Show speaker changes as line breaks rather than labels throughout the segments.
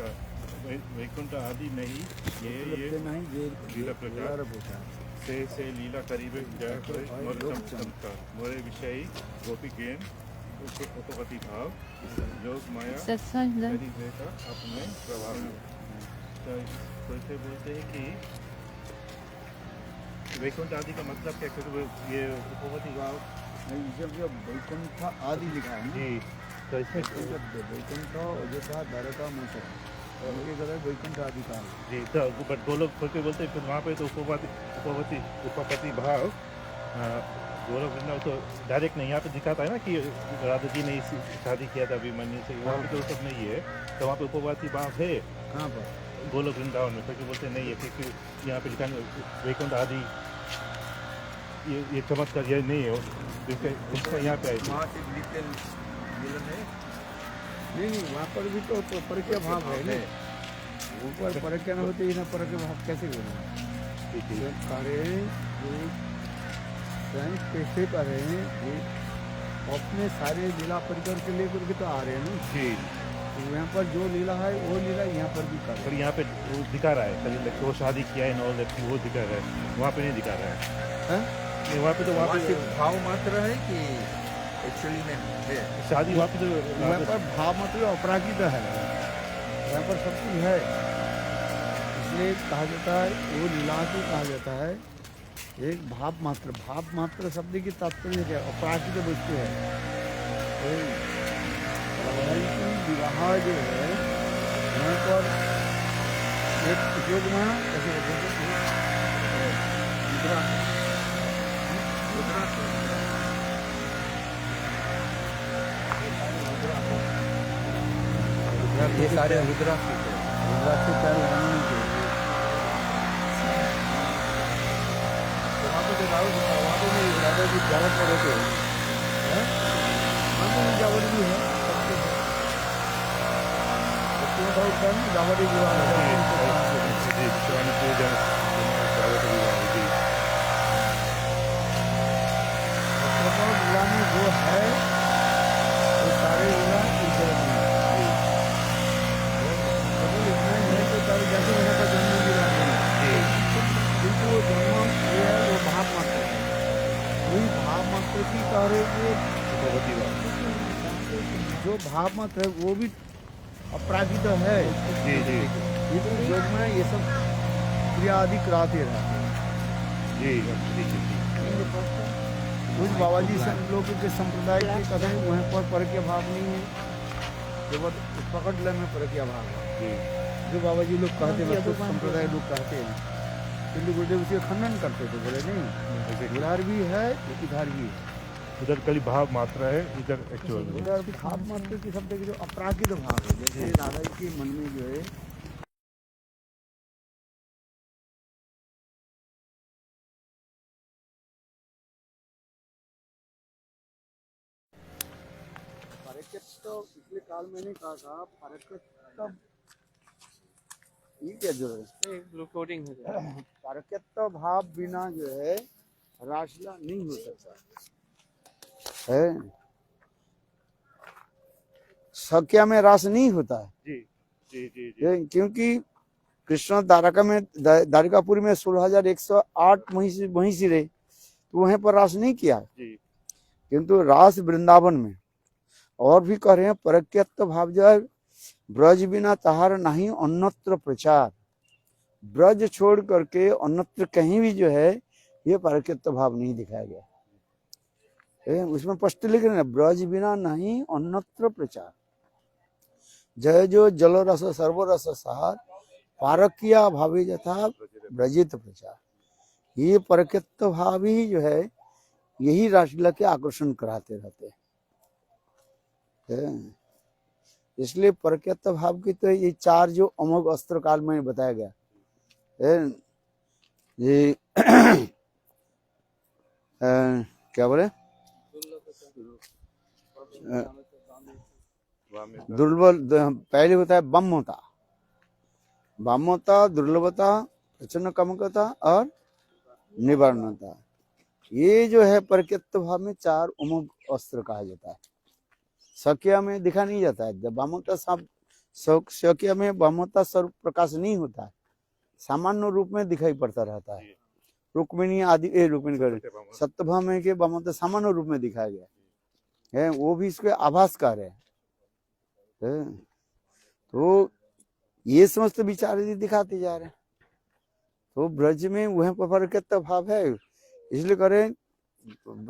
का वैकुंठ आदि नहीं, ये लीला प्रकार से लीला करीब जय मोर चमत्कार मोरे विषयी गोपी गेन उपपति भाव योग माया शरीर का अपने प्रभाव में। तो बोलते बोलते हैं कि वैकुंठ आदि का मतलब क्या, क्योंकि ये उपपति भाव
जब वैकुंठ आदि लिखा है
जी, तो इसमें
वैकुंठ अयोध्या द्वारका मंत्र उनके जगह वैकुंठ आदि का
जी, तो बट वो लोग बोलते फिर वहाँ पे तो उपपति भाव गोलोक वृंदावन तो डायरेक्ट नहीं, यहाँ पे दिखाता है ना कि राधा जी ने शादी किया था अभिमन्यु से, वहाँ पे तो सब नहीं है, तो वहाँ पे उपपति भाव है
कहाँ पर
गोलोक वृंदावन में, क्योंकि बोलते नहीं है, क्योंकि यहाँ पे लिखा वैकुंठ आदि ये चमत्कार ये नहीं है, इसका यहाँ पे आए
मिलन है नहीं वहाँ पर भी तो परक्य भाव है ना, ऊपर परक्य न होते ना परक्य भाव कैसे बोले स्वयं कैसे कर रहे हैं ये अपने सारे लीला परिकर के लेकर के तो आ रहे हैं ना
जी,
तो यहाँ पर जो लीला है वो लीला यहाँ पर भी कर
पर यहाँ पे वो दिखा रहा है वो शादी किया है नॉल दैट वो दिखा रहा है, वहाँ पे नहीं दिखा रहा है वहाँ पे तो वहाँ पे
भाव मात्र है कि एक्चुअली में है
शादी वहाँ पे तो
वहाँ पर भाव मतलब अपरागित है, यहाँ पर सब कुछ है, इसलिए कहा जाता है वो लीला को कहा जाता है एक भाव मात्र शब्द की तात्पर्य क्या अपरागित वस्तु है। विवाह जो है यहाँ पर एक उपयोग में
ये सारे रुद्राक्ष
पैर लगाने नहीं चाहिए।
वहाँ पे राधा जी जावट में रहते हैं,
जावट भी है जावट जो है वो सारे जिला जैसे वहाँ का जन्म जिला किंतु वो जन्म ये है वो भाव मात्र वही भाव मात्र की कार्य जो भाव मात्र है वो भी अपरागित है
जी जी
योग में ये सब क्रिया आदि कराते रहते
जी
कुछ बाबा जी लोग के संप्रदाय के कथन वहाँ पर परक्य भाव नहीं है, केवल पकड़ ले में परक्य भाव है जो बाबा जी लोग कहते हैं तो संप्रदाय लोग कहते हैं, किंतु गुरुदेव उसके खंडन करते थे, बोले नहीं उधर भी है इधर भी है,
उधर कली भाव मात्रा है, इधर एक्चुअल
उधर भाव मात्र की शब्द की जो अपरागित भाव है, जैसे राधा जी के मन में जो है तो पिछले काल मैंने कहा था ये क्या जो है
रिकॉर्डिंग हो जाए
पारकत्व भाव बिना जो है रासलीला नहीं हो सकता है, सख्या में रास नहीं होता है
जी जी जी जी
क्योंकि कृष्ण द्वारका में द्वारिकापुरी में 16,108 महिषी रहे तो वहीं पर रास नहीं किया, किंतु रास वृंदावन में और भी कह रहे हैं परक्यत्व भाव जो है ब्रज बिना तहार नहीं अन्यत्र प्रचार, ब्रज छोड़ करके अन्यत्र कहीं भी जो है ये परक्यत्व भाव नहीं दिखाया गया, उसमें स्पष्ट लिख रहे हैं ब्रज बिना नहीं अन्यत्र प्रचार, जय जो जल रस सर्व रस सार पारकिया भावी यथा ब्रजित प्रचार, ये परक्यत्व भाव ही जो है यही रासलीला के आकर्षण कराते रहते हैं, इसलिए परक्यत्व भाव की तो ये चार जो अमोघ अस्त्र काल में बताया गया है, ये क्या बोले दुर्लभ, पहले होता है बाम्यता दुर्लभता प्रचन्न कमकता और निवारणता, ये जो है परक्यत्व भाव में चार अमोघ अस्त्र कहा जाता है, सख्या में दिखा नहीं जाता है, जब बामोता सौक्या में ब्रह्मता स्वरूप प्रकाश नहीं होता है, सामान्य रूप में दिखाई पड़ता रहता है। रुक्मिणी आदि रुक्मिणी कर सत्यभामा में के ब्रह्मता सामान्य रूप में दिखाया गया है, वो भी इसके आभासकार है। तो ये समस्त विचार यदि दिखाते जा रहे हैं, तो ब्रज में वह परकेत्व भाव है। इसलिए करें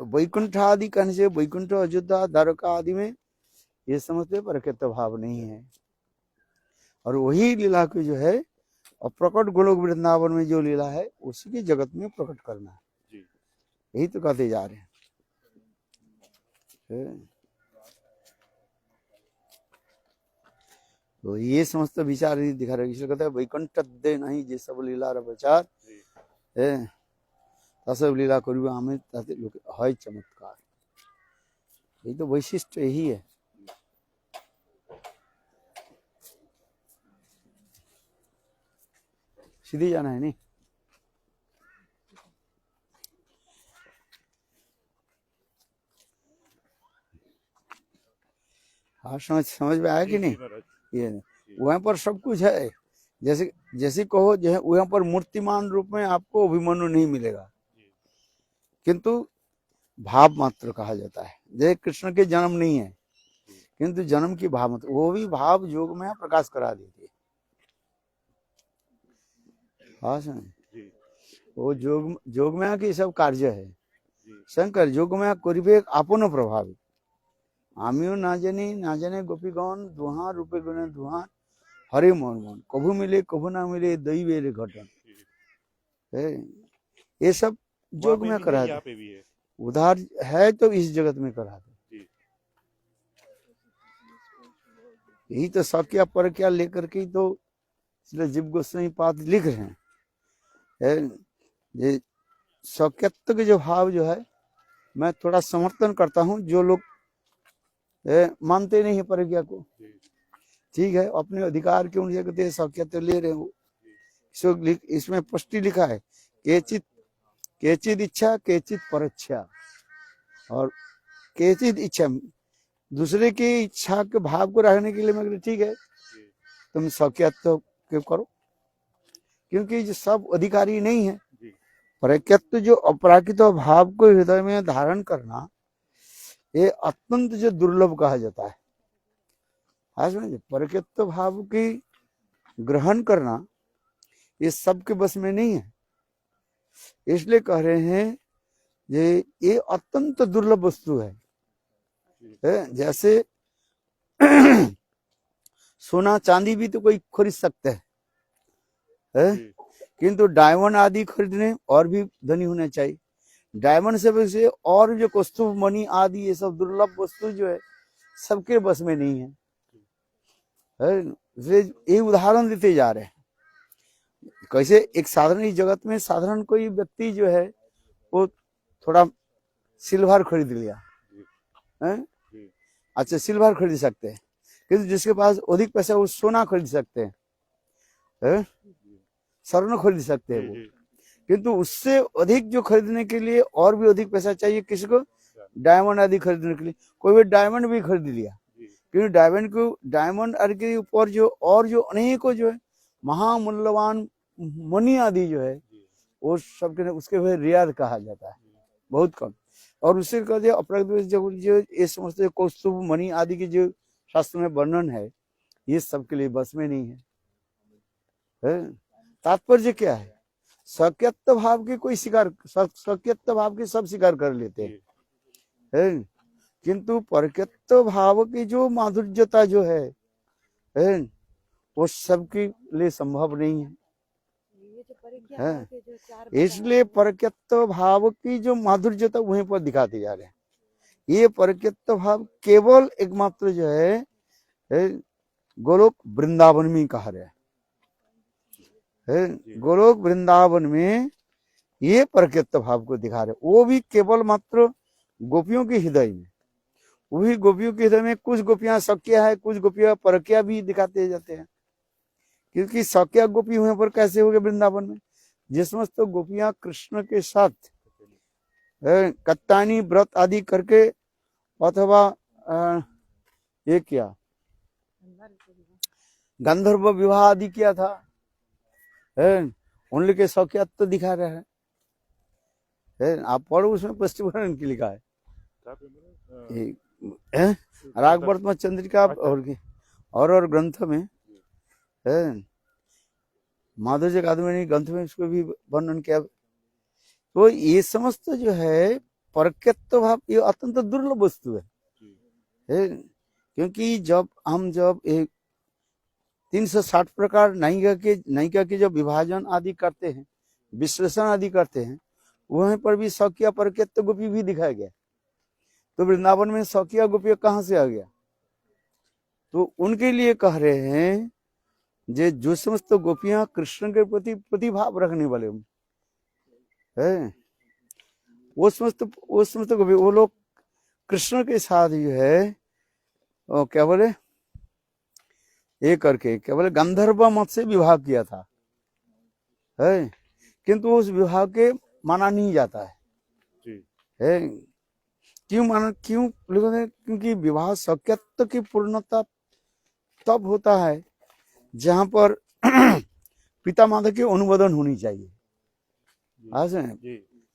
वैकुंठ आदि कहने से वैकुंठ अयोध्या द्वारका आदि में ये समझते परकेत्व भाव नहीं है। और वही लीला की जो है और प्रकट गोलोक वृंदावन में जो लीला है उसी की जगत में प्रकट करना है, यही तो कहते जा रहे हैं। तो ये समस्त विचार दिखा रहे, इसलिए कहते हैं वैकुंठ दे नहीं जे सब लीला विचार है, सब लीला करू हमें है चमत्कार। यही तो वैशिष्ट यही है। सीधी जाना है नहीं। हाँ समझ में आया कि नहीं? ये वहाँ पर सब कुछ है, जैसे जैसे कहो जो है वहाँ पर मूर्तिमान रूप में आपको अभिमन्यु नहीं मिलेगा, किंतु भाव मात्र कहा जाता है। जैसे कृष्ण के जन्म नहीं है किंतु जन्म की भाव मात्र, वो भी भाव योग में प्रकाश करा देती है। हाँ वो जोग में की सब कार्य है। शंकर जोग में करिबे आपन प्रभावी आमियो ना जाने गोपीगण दुहा रूपे गुणे दुहा हरे मन मन कभू मिले कभू ना मिले दैवेर घटन है। ये सब जोग में करा दे, उधार है तो इस जगत में करा दे। यही तो सौक्या पर क्या लेकर के तो इसलिए जीव गोस्वामी पाद लिख रहे हैं। ये सौक्यत्व के जो भाव जो है मैं थोड़ा समर्थन करता हूँ। जो लोग मानते नहीं है प्रज्ञा को, ठीक है, अपने अधिकार के उनसे कहते हैं सौक्यत्व ले रहे हो। इसमें स्पष्ट लिखा है केचित इच्छा केचित परेच्छा, और केचित इच्छा दूसरे की इच्छा के भाव को रखने के लिए मैं ठीक है तुम सौक्यत्व क्यों करो, क्योंकि जो सब अधिकारी नहीं है। प्रकृत जो अपराकृत भाव को हृदय में धारण करना ये अत्यंत जो दुर्लभ कहा जाता है। प्रकृत भाव की ग्रहण करना ये सबके बस में नहीं है। इसलिए कह रहे हैं ये अत्यंत दुर्लभ वस्तु है। जैसे सोना चांदी भी तो कोई खरीद सकता है, किंतु डायमंड आदि खरीदने और भी धनी होना चाहिए। डायमंड से वैसे और जो कौस्तुभ मणि आदि ये सब दुर्लभ वस्तु जो है सबके बस में नहीं है। ये उदाहरण देते जा रहे हैं। कैसे एक साधारण जगत में साधारण कोई व्यक्ति जो है वो थोड़ा सिल्वर खरीद लिया है, अच्छा सिल्वर खरीद सकते हैं, किंतु जिसके पास अधिक पैसा वो सोना खरीद सकते हैं, स्वर्ण खरीद सकते हैं वो, किंतु उससे अधिक जो खरीदने के लिए और भी अधिक पैसा चाहिए किसी को, डायमंड आदि खरीदने के लिए। कोई भी डायमंड भी खरीद लिया, क्योंकि डायमंड आदि के ऊपर जो और जो अनेकों जो है महामूल्यवान मणि आदि जो है वो सब के उसके वह रियाद कहा जाता है, बहुत कम। और उससे कहते हैं अपराध जो ये समझते कौस्तुभ मणि आदि की जो शास्त्र में वर्णन है ये सबके लिए बस में नहीं है। तात्पर्य क्या है? सौक्यत्व भाव के कोई सौक्यत्व भाव के सब स्वीकार कर लेते हैं, किंतु परकेत्व भाव की जो माधुर्यता जो है वो सबके लिए संभव नहीं है। इसलिए परकेत्व भाव की जो माधुर्यता वहीं पर दिखाते जा रहे हैं। ये परकेत्व भाव केवल एकमात्र जो है गोलोक वृंदावन में कहा रहा है। गोलोक वृंदावन में ये परकेत्व भाव को दिखा रहे, वो भी केवल मात्र गोपियों के हृदय में। वही गोपियों के हृदय में कुछ गोपियां सौक्या है, कुछ गोपियां परक्या भी दिखाते जाते हैं। क्योंकि सौक्या गोपी वहां पर कैसे हो गए वृंदावन में, जिसमें तो गोपियां कृष्ण के साथ कत्तानी व्रत आदि करके अथवा ये क्या गंधर्व विवाह आदि किया था, उन के शौकियत तो दिखा रहे हैं। आप पढ़ो, उसमें स्पष्टीकरण की लिखा है। राग वर्तमान चंद्रिका और ग्रंथ में माधुर्य अकादमी ग्रंथ में इसको भी वर्णन किया। तो ये समस्त जो है परकत्व भाव, ये अत्यंत दुर्लभ वस्तु है। क्योंकि जब एक 360 प्रकार नायिका के जब विभाजन आदि करते हैं, विश्लेषण आदि करते हैं, वहीं पर भी शौकिया परकत्व गोपी भी दिखाया गया। तो वृंदावन में शौकिया गोपी कहाँ से आ गया? तो उनके लिए कह रहे हैं जो समस्त गोपियां कृष्ण के प्रति प्रतिभाव रखने वाले हैं, वो समस्त गोपी, वो लोग कृष्ण के साथ जो है क्या बोले, ये करके क्या बोले, गंधर्व मत से विवाह किया था, है, किंतु उस विवाह के माना नहीं जाता है। क्यों? क्योंकि विवाह शौकियत्व की पूर्णता तब होता है जहां पर पिता माता की अनुमोदन होनी चाहिए।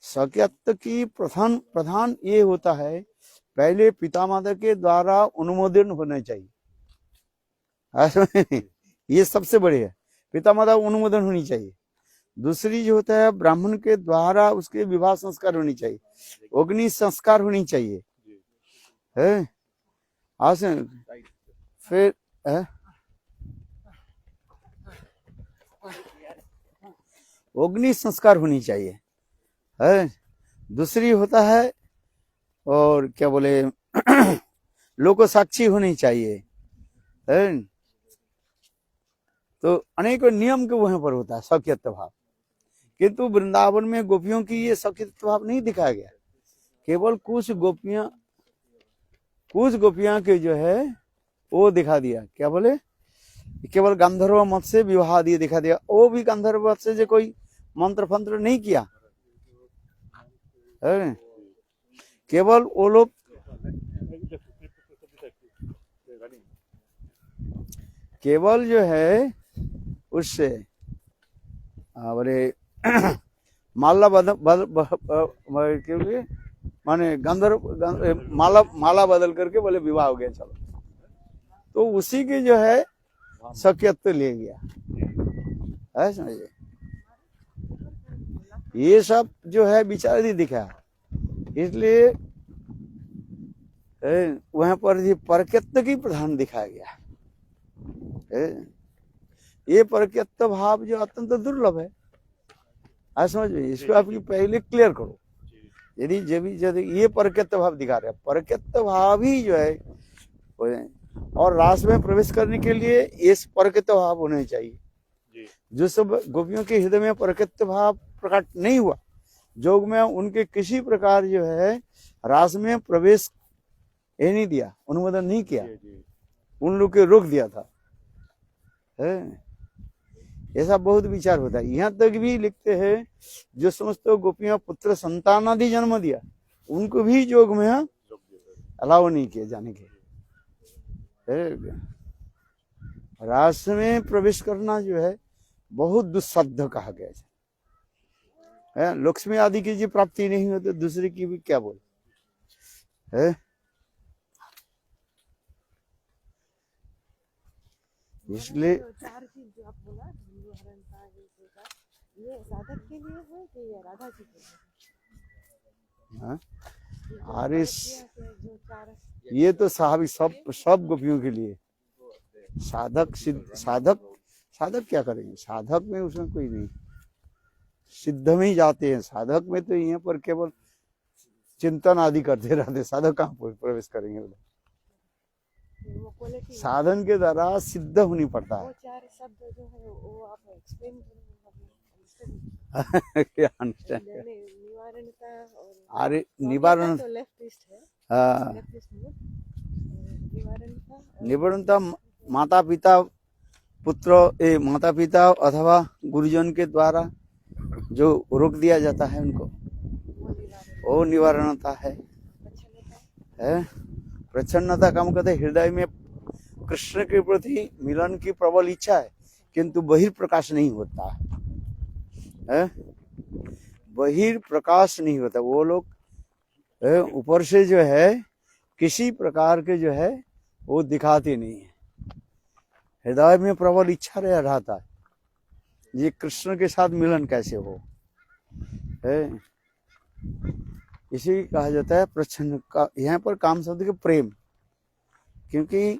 शौकियत्व की प्रधान ये होता है, पहले पिता माता के द्वारा अनुमोदन होना चाहिए। ये सबसे बड़ी है, पिता माता अनुमोदन होनी चाहिए। दूसरी जो होता है, ब्राह्मण के द्वारा उसके विवाह संस्कार होनी चाहिए, अग्नि संस्कार होनी चाहिए, है। फिर अग्नि संस्कार होनी चाहिए, है। दूसरी होता है, और क्या बोले, लोक साक्षी होनी चाहिए, है। तो अनेक नियम के वहां पर होता है शौकियत्व भाव। किंतु वृंदावन में गोपियों की ये शौकियत्व भाव नहीं दिखाया गया। केवल कुछ गोपियां के जो है वो दिखा दिया, क्या बोले, केवल गंधर्व मत से विवाह दिए दिखा दिया। वो भी गंधर्व मत से जो कोई मंत्र फंत्र नहीं किया, है। केवल वो लोग केवल जो है उससे बोले माला माने गंधर्व माला बदल करके बोले विवाह हो गया, चलो। तो उसी के जो है शौकियत्व ले गया, है, समझिए। ये सब जो है विचार नहीं दिखा, इसलिए वहां पर परकत्व की प्रधान दिखाया गया है। ये परकत्व भाव जो अत्यंत दुर्लभ है, आज समझिए। इसको आप पहले क्लियर करो। यदि ये परकत्व भाव दिखा रहे हैं, परकत्व भाव ही जो है, और रास में प्रवेश करने के लिए ये परकत्व भाव होने चाहिए। जो सब गोपियों के हृदय में परकत्व भाव प्रकट नहीं हुआ, जोग में उनके किसी प्रकार जो है रास में प्रवेश ये नहीं दिया, अनुमोदन नहीं किया, उन लोग के रोक दिया था, है। ऐसा बहुत विचार होता है। यहाँ तक भी लिखते हैं, जो समस्त गोपियां पुत्र संतान आदि जन्म दिया, उनको भी जोग में अलाउ नहीं किए जाने के। रास में प्रवेश करना जो है बहुत दुस्साध्य कहा गया है। लक्ष्मी आदि की जी प्राप्ति नहीं हो तो दूसरे की भी क्या बोले, है। इसलिए
चार चीज जो आप बोला, ये साधक के लिए है कि ये राधा जी के लिए?
अरे ये तो साहब सब गोपियों के लिए। साधक क्या करेंगे? साधक में उसमें कोई नहीं, सिद्ध में ही जाते हैं। साधक में तो यहाँ पर केवल चिंतन आदि करते रहते, साधक कहाँ प्रवेश करेंगे? साधन के द्वारा सिद्ध होनी पड़ता है।
वो चार शब्द जो है वो आप एक्सप्लेन करेंगे?
क्या अंडरस्टैंड? अरे निवारण
तो लेफ्टिस्ट है,
हाँ,
निवारणता
माता पिता पुत्र माता पिता अथवा गुरुजन के द्वारा जो रोक दिया जाता है उनको, वो निवारणता है। प्रच्छन्नता काम कहते हृदय में कृष्ण के प्रति मिलन की प्रबल इच्छा है, किंतु बहिर्प्रकाश नहीं होता है, बहिर्प्रकाश नहीं होता। वो लोग ऊपर से जो है किसी प्रकार के जो है वो दिखाते नहीं है, हृदय में प्रबल इच्छा रहता है ये कृष्ण के साथ मिलन कैसे हो है। इसी कहा जाता है प्रच्छन्न का। यहाँ पर काम शब्द के प्रेम, क्योंकि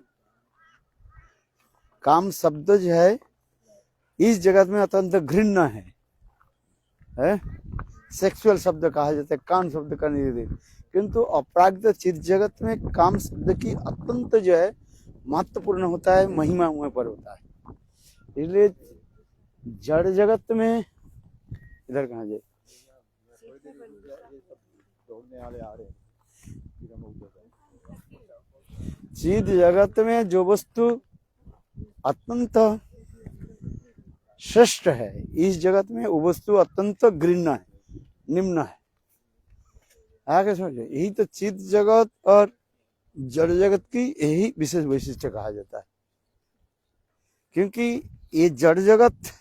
काम शब्द जो है इस जगत में अत्यंत घृण्य है? सेक्सुअल शब्द कहा जाता है, काम शब्द का नहीं, किंतु अपराग्ध चित जगत में काम शब्द की अत्यंत जो है महत्वपूर्ण होता है, महिमा वहां पर होता है। इसलिए जड़ जगत में इधर कहाँ जाए, चित जगत में जो वस्तु अत्यंत श्रेष्ठ है, इस जगत में वो वस्तु अत्यंत घृण्य है, निम्न है। आगे समझो, यही तो चित जगत और जड़ जगत की यही विशेष वैशिष्ट्य कहा जाता है। क्योंकि ये जड़ जगत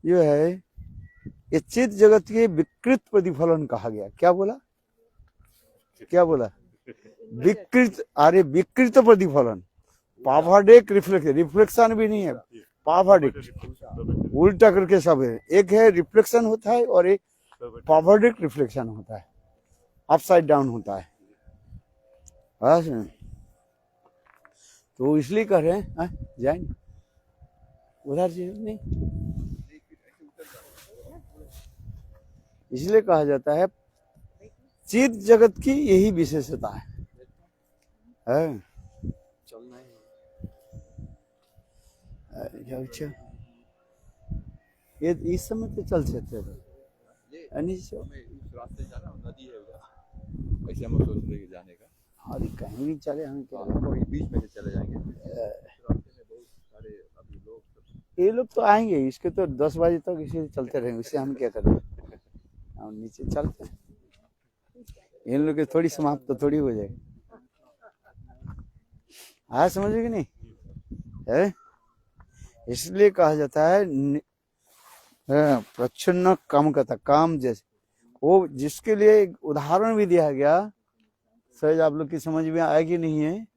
जो है ये चित जगत के विकृत प्रतिफलन कहा गया। क्या बोला, क्या बोला? विकृत, अरे विकृत प्रतिफलन, पावाडिक रिफ्लेक्शन भी नहीं है, पावाडिक उल्टा करके सब है। एक है रिफ्लेक्शन होता है और एक पावाडिक रिफ्लेक्शन होता है, अपसाइड डाउन होता है। तो इसलिए कह रहे हैं जाएंगे उधर से नहीं, इसलिए कहा जाता है चित जगत की यही विशेषता है।
चलना है।
अच्छा, ये इस समय तो चल सकते थे,
हमें उस रास्ते जाना, नदी है उधर, ऐसे हम सोच रहे जाने का।
अरे कहीं भी चले, हम क्या
और बीच में से चले जाएंगे। रास्ते में बहुत सारे अभी लोग,
ये लोग तो आएंगे, इसके तो 10 बजे तक इसे चलते रहेंगे, उससे हम क्या करें, हम नीचे चलते हैं। इन लोग की थोड़ी समाप्त तो थोड़ी हो जाएगी। हाँ समझे कि नहीं है? इसलिए कहा जाता है प्रच्छन्न काम करता, काम जैसे वो जिसके लिए एक उदाहरण भी दिया गया, शायद आप लोग की समझ में आएगी नहीं है।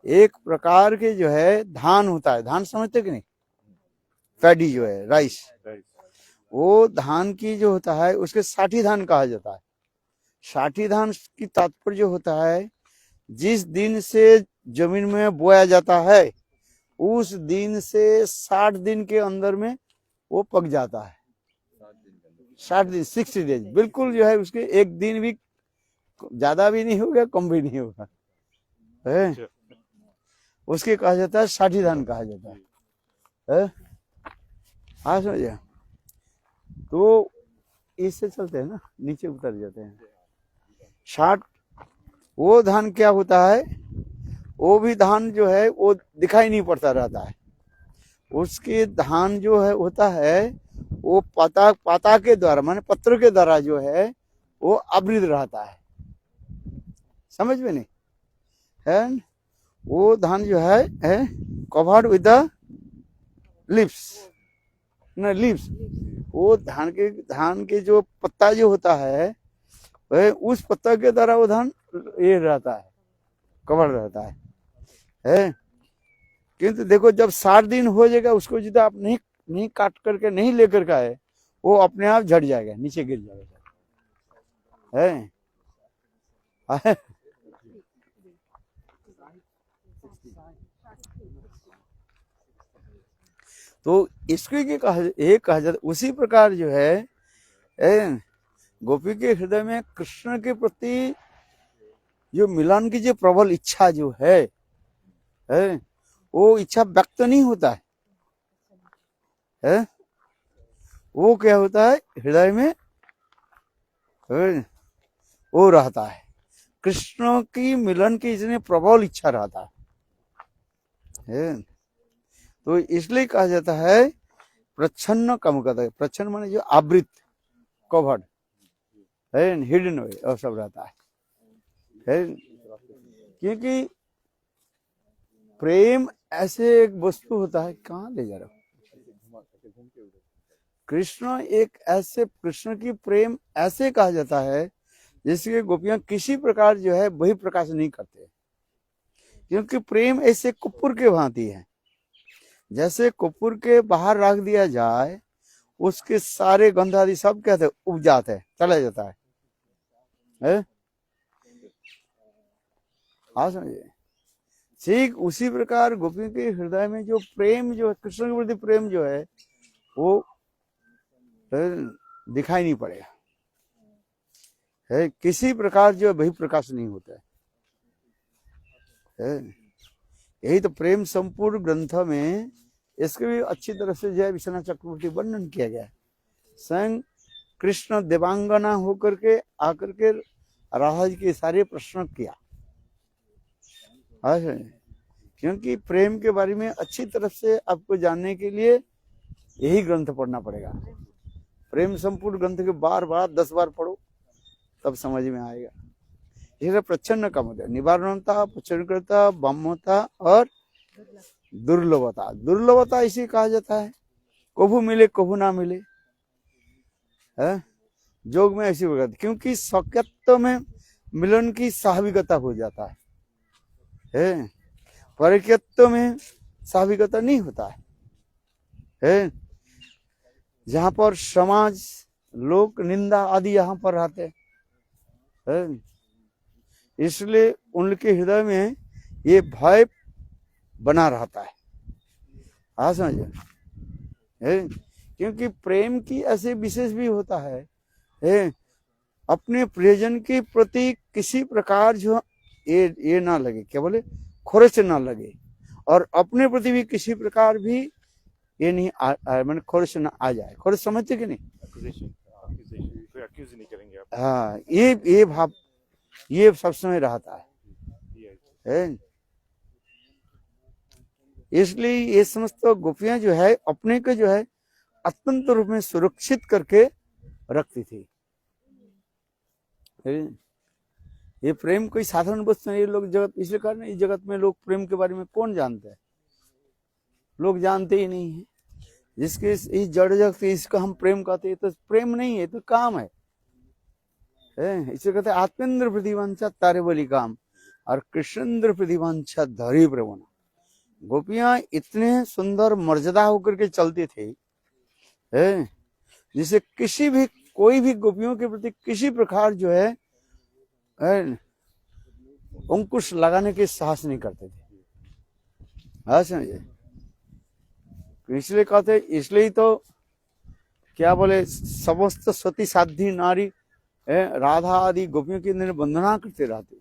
एक प्रकार के जो है धान होता है, धान समझते कि नहीं, पैडी जो है राइस, वो धान की जो होता है उसके साठी धान कहा जाता है। साठी धान की तात्पर्य होता है जिस दिन से जमीन में बोया जाता है उस दिन से 60 दिन के अंदर में वो पक जाता है। 60 दिन, 60 डेज, बिल्कुल जो है उसके एक दिन भी ज्यादा भी नहीं होगा, कम भी नहीं होगा, है? उसके कहा जाता है साठी धान कहा जाता है? हाँ समझे? तो इससे चलते हैं ना, नीचे उतर जाते हैं। 60 वो धान क्या होता है, वो भी धान जो है वो दिखाई नहीं पड़ता रहता है। उसके धान जो है होता है वो पाता के द्वारा, माने पत्र के द्वारा जो है वो आवृत रहता है, समझ में नहीं है? वो धान जो है कवर्ड विद द लिप्स, ना लिप्स, वो धान के जो पत्ता जो होता है उस पत्ता के द्वारा वो धान ये रहता है, कवर रहता है? किंतु देखो जब 60 दिन हो जाएगा, उसको यदि आप नहीं काट करके नहीं लेकर के आए, वो अपने आप झड़ जाएगा, नीचे गिर जाएगा, है? तो इसके कहा जाता, उसी प्रकार जो है गोपी के हृदय में कृष्ण के प्रति जो मिलन की जो प्रबल इच्छा जो है वो इच्छा व्यक्त नहीं होता है? वो क्या होता है हृदय में वो रहता है, कृष्ण की मिलन की इतने प्रबल इच्छा रहता है। तो इसलिए कहा जाता है प्रच्छन्न काम करता है। प्रच्छन्न माने जो आवृत, कवर्ड है, हिडन और सब रहता है? क्योंकि प्रेम ऐसे एक वस्तु होता है, कहाँ ले जा रहा हूँ, कृष्ण एक ऐसे, कृष्ण की प्रेम ऐसे कहा जाता है जिसके गोपियां किसी प्रकार जो है वही प्रकाश नहीं करते, क्योंकि प्रेम ऐसे कपूर के भांति है। जैसे कपूर के बाहर रख दिया जाए, उसके सारे गंध आदि सब कहते हैं उब जाते हैं, चला जाता है? हाँ समझे। ठीक उसी प्रकार गोपियों के हृदय में जो प्रेम, जो कृष्ण के प्रति प्रेम जो है वो दिखाई नहीं पड़ेगा, है किसी प्रकार जो वही प्रकाश नहीं होता है। यही तो प्रेम संपूर्ण ग्रंथ में इसके भी अच्छी तरह से जय विश्वनाथ चक्रवर्ती वर्णन किया गया है। स्वयं कृष्ण देवांगना होकर के आकर के राधा जी के सारे प्रश्न किया, क्योंकि प्रेम के बारे में अच्छी तरह से आपको जानने के लिए यही ग्रंथ पढ़ना पड़ेगा। प्रेम संपूर्ण ग्रंथ के बार बार 10 बार पढ़ो तब समझ में आएगा। इसलिए प्रच्छन्न का मतलब निवारणता, प्रच्छन्नता, बाम्यता और दुर्लभता। दुर्लभता इसी कहा जाता है, कभू मिले कभू ना मिले, है जोग में ऐसी होगा, क्योंकि सौक्यत्व में मिलन की स्वाभाविकता हो जाता है, परिक्यत्व में स्वाभाविकता नहीं होता है। जहां पर समाज, लोक निंदा आदि यहाँ पर रहते हैं, इसलिए उनके हृदय में ये भय बना रहता है। हाँ समझे, क्योंकि प्रेम की ऐसे विशेष भी होता है, अपने प्रियजन के प्रति किसी प्रकार जो ये ना लगे, क्या बोले, खोरच ना लगे, और अपने प्रति भी किसी प्रकार भी ये नहीं मैंने खोरच ना आ जाए। खोरच समझते कि नहीं?
एक्यूज नहीं करेंगे आप।
हाँ, ये भाव ये सब समय रहता है। इसलिए ये समस्त गोपियां जो है अपने को जो है अत्यंत रूप में सुरक्षित करके रखती थी। ये प्रेम कोई साधारण वस्तु नहीं। ये लोग जगत, इसलिए कारण इस जगत में लोग प्रेम के बारे में कौन जानते हैं? लोग जानते ही नहीं है। जिसके इस जड़ जगत इसका हम प्रेम कहते हैं, तो प्रेम नहीं है, तो काम है। इसे कहते हैं आत्मेंद्र प्रतिवंशा तारे बोली काम, और कृष्णेंद्र प्रतिवंशा धरी प्रवण। गोपियां इतने सुंदर मर्यादा होकर के चलते थे, जिसे किसी भी, कोई भी गोपियों के प्रति किसी प्रकार जो है अंकुश लगाने के साहस नहीं करते थे। हाँ समझे। इसलिए कहते, इसलिए तो क्या बोले, समस्त सती साध्वी नारी राधा आदि गोपियों की वंदना करते रहते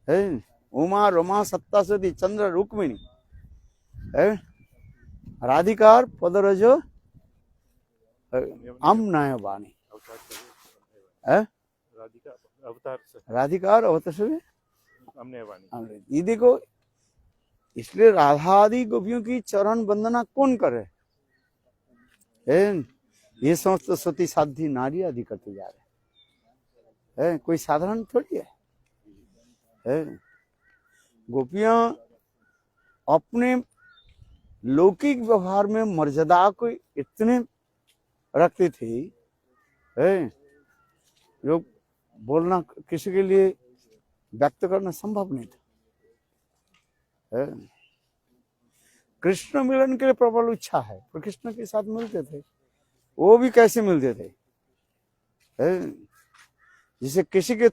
है। उमा रमा सत्ता सती चंद्र रुक्मिणी राधिकार पदरज अम नय वाणी, राधिकार अवतार ये देखो। इसलिए राधा आदि गोपियों की चरण वंदना कौन करे? ये समस्त सती साध्वी नारी आदि करते जा रहे हैं, कोई साधारण थोड़ी है। गोपियां अपने लौकिक व्यवहार में मर्यादा को इतने रखती थी, जो बोलना किसी के लिए व्यक्त करना संभव नहीं था। कृष्ण मिलन के लिए प्रबल इच्छा है, पर कृष्ण के साथ मिलते थे, वो भी कैसे मिलते थे, जिसे किसी के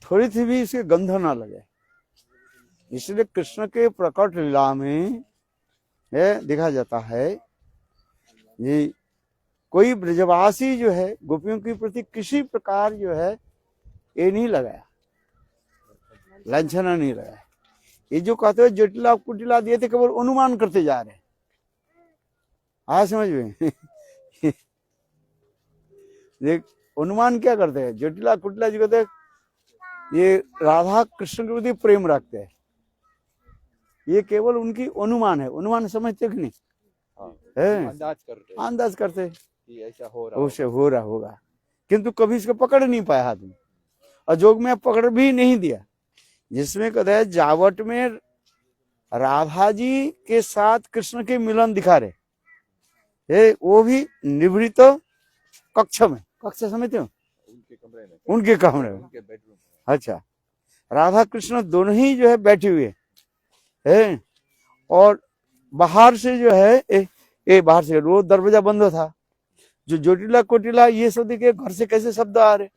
थोड़ी सी भी इसके गंध ना लगे। इसलिए कृष्ण के प्रकट लीला में देखा जाता है, ये कोई ब्रजवासी जो है गोपियों के प्रति किसी प्रकार जो है ये नहीं लगाया, लांछना नहीं लगाया। ये जो कहते हैं जटिला कुटिला दिए थे, केवल अनुमान करते जा रहे हैं। हाँ समझ में देख, अनुमान क्या करते हैं? जटिला कुटिला जो कहते हैं ये राधा कृष्ण के प्रति प्रेम रखते हैं, ये केवल उनकी अनुमान है। अनुमान समझते कि नहीं? अंदाज करते
ऐसा हो
रहा होगा, किंतु कभी इसको पकड़ नहीं पाया आदमी, और जोग में पकड़ भी नहीं दिया। जिसमें कहते हैं जावट में राधा जी के साथ कृष्ण के मिलन दिखा रहे, वो भी निवृत्त कक्ष में, कक्ष समझते हो,
उनके कमरे में,
उनके कमरे में।
उनके बेडरूम में।
अच्छा, राधा कृष्ण दोनों ही जो है बैठे हुए हैं, और बाहर से जो है बाहर से रोज दरवाजा बंद था, जो जोटिला कोटिला ये सब देखे घर से कैसे शब्द आ रहे,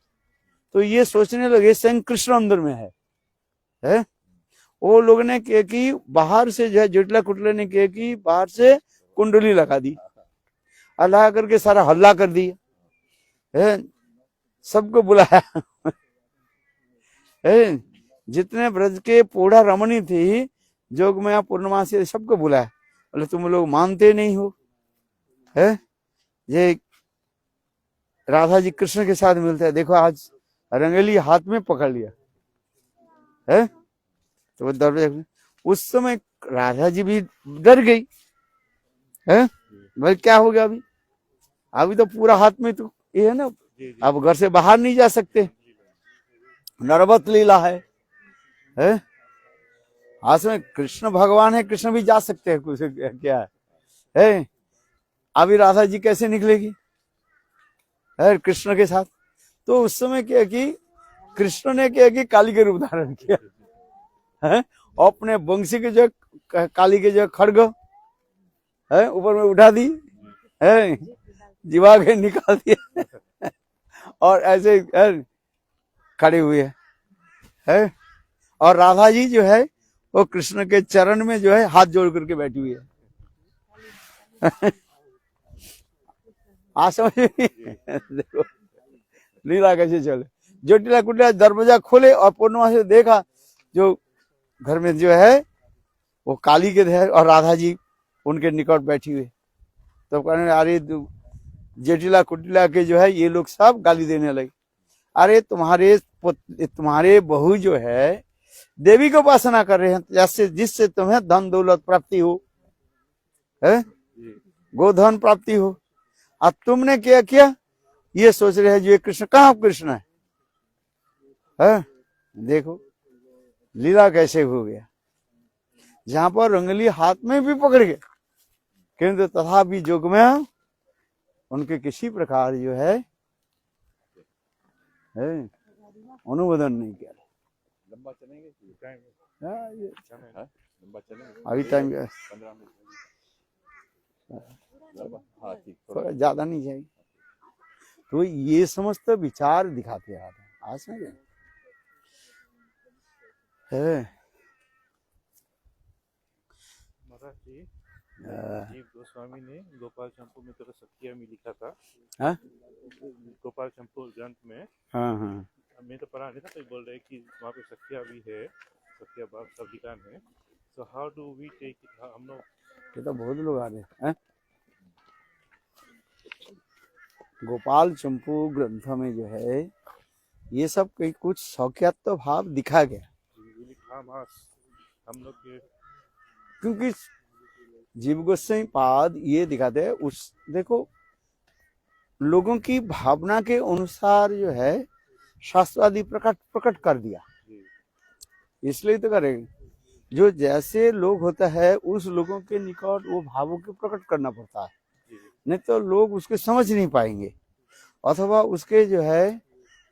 तो ये सोचने लगे स्वयं कृष्ण अंदर में है? वो लोग ने किया कि बाहर से जो है जोटिला कोटिला ने किया कि बाहर से कुंडली लगा दी, अल्लाह करके सारा हल्ला कर दिया, सबको बुलाया जितने ब्रज के पोढ़ा रमणी थी, जोगमाया पूर्णमासी, सबको बुलाया। बोले तुम लोग मानते नहीं हो, ये राधा जी कृष्ण के साथ मिलते हैं, देखो आज रंगेली हाथ में पकड़ लिया है। तो वो दरवाजा, उस समय राधा जी भी डर गई है, भाई क्या हो गया अभी, अभी तो पूरा हाथ में तो ये है ना, अब घर से बाहर नहीं जा सकते, नरवत लीला है? आज में कृष्ण भगवान है, कृष्ण भी जा सकते हैं, कुछ क्या है? अभी राधा जी कैसे निकलेगी कृष्ण के साथ? तो उस समय क्या कि कृष्ण ने क्या कि काली के रूप धारण किया है, अपने बंसी के जो काली के जो खड़ग है ऊपर में उठा दी है, जीवा के निकाल दिया और ऐसे खड़े हुए है। और राधा जी जो है वो कृष्ण के चरण में जो है हाथ जोड़ करके बैठी हुई है। देखो लीला कैसे चले, जोटिला कुटिला दरवाजा खोले और पूर्णिमा से देखा जो घर में जो है वो काली के थे और राधा जी उनके निकट बैठी हुई। तो कहने अरे जोटिला कुटिला के जो है ये लोग सब गाली देने लगे, अरे तुम्हारे बहू जो है देवी को उपासना कर रहे हैं, जैसे जिससे तुम्हें धन दौलत प्राप्ति हो, गोधन प्राप्ति हो, अब तुमने क्या किया, ये सोच रहे हैं जो ये कृष्ण, कहाँ कृष्ण है? देखो लीला कैसे हो गया, जहां पर रंगली हाथ में भी पकड़ गए, किंतु तथापि जोग में उनके किसी प्रकार जो है अनुमोदन नहीं किया।
लंबा चलेंगे टाइम, लंबा चलेंगे
अभी टाइम
15 मिनट, हाँ ठीक,
थोड़ा ज्यादा नहीं चाहिए। तो ये समस्त विचार दिखाते आ रहे हैं आज में
महाराज जी, जीव गोस्वामी ने गोपाल चंपू में तो सखिया में लिखा था, गोपाल चंपू ग्रंथ में,
हाँ
मैं तो पढ़ा नहीं था, तो बोल रहे कि वहाँ पे सखिया भी है, सखिया बाग सब दुकान है। So how do we take it, हम लोग,
ये तो बहुत लोग आ रहे हैं। गोपाल चंपू ग्रंथ में जो है ये सब कई कुछ शौकियात्व भाव दिखा गया,
हम लोग के,
क्योंकि जीव गोस्वामी पाद ये दिखाते हैं उस, देखो लोगों की भावना के अनुसार जो है शास्त्रादि प्रकट कर दिया, इसलिए तो करेंगे जो जैसे लोग होता है उस लोगों के निकट वो भावों को प्रकट करना पड़ता है, नहीं तो लोग उसके समझ नहीं पाएंगे अथवा उसके जो है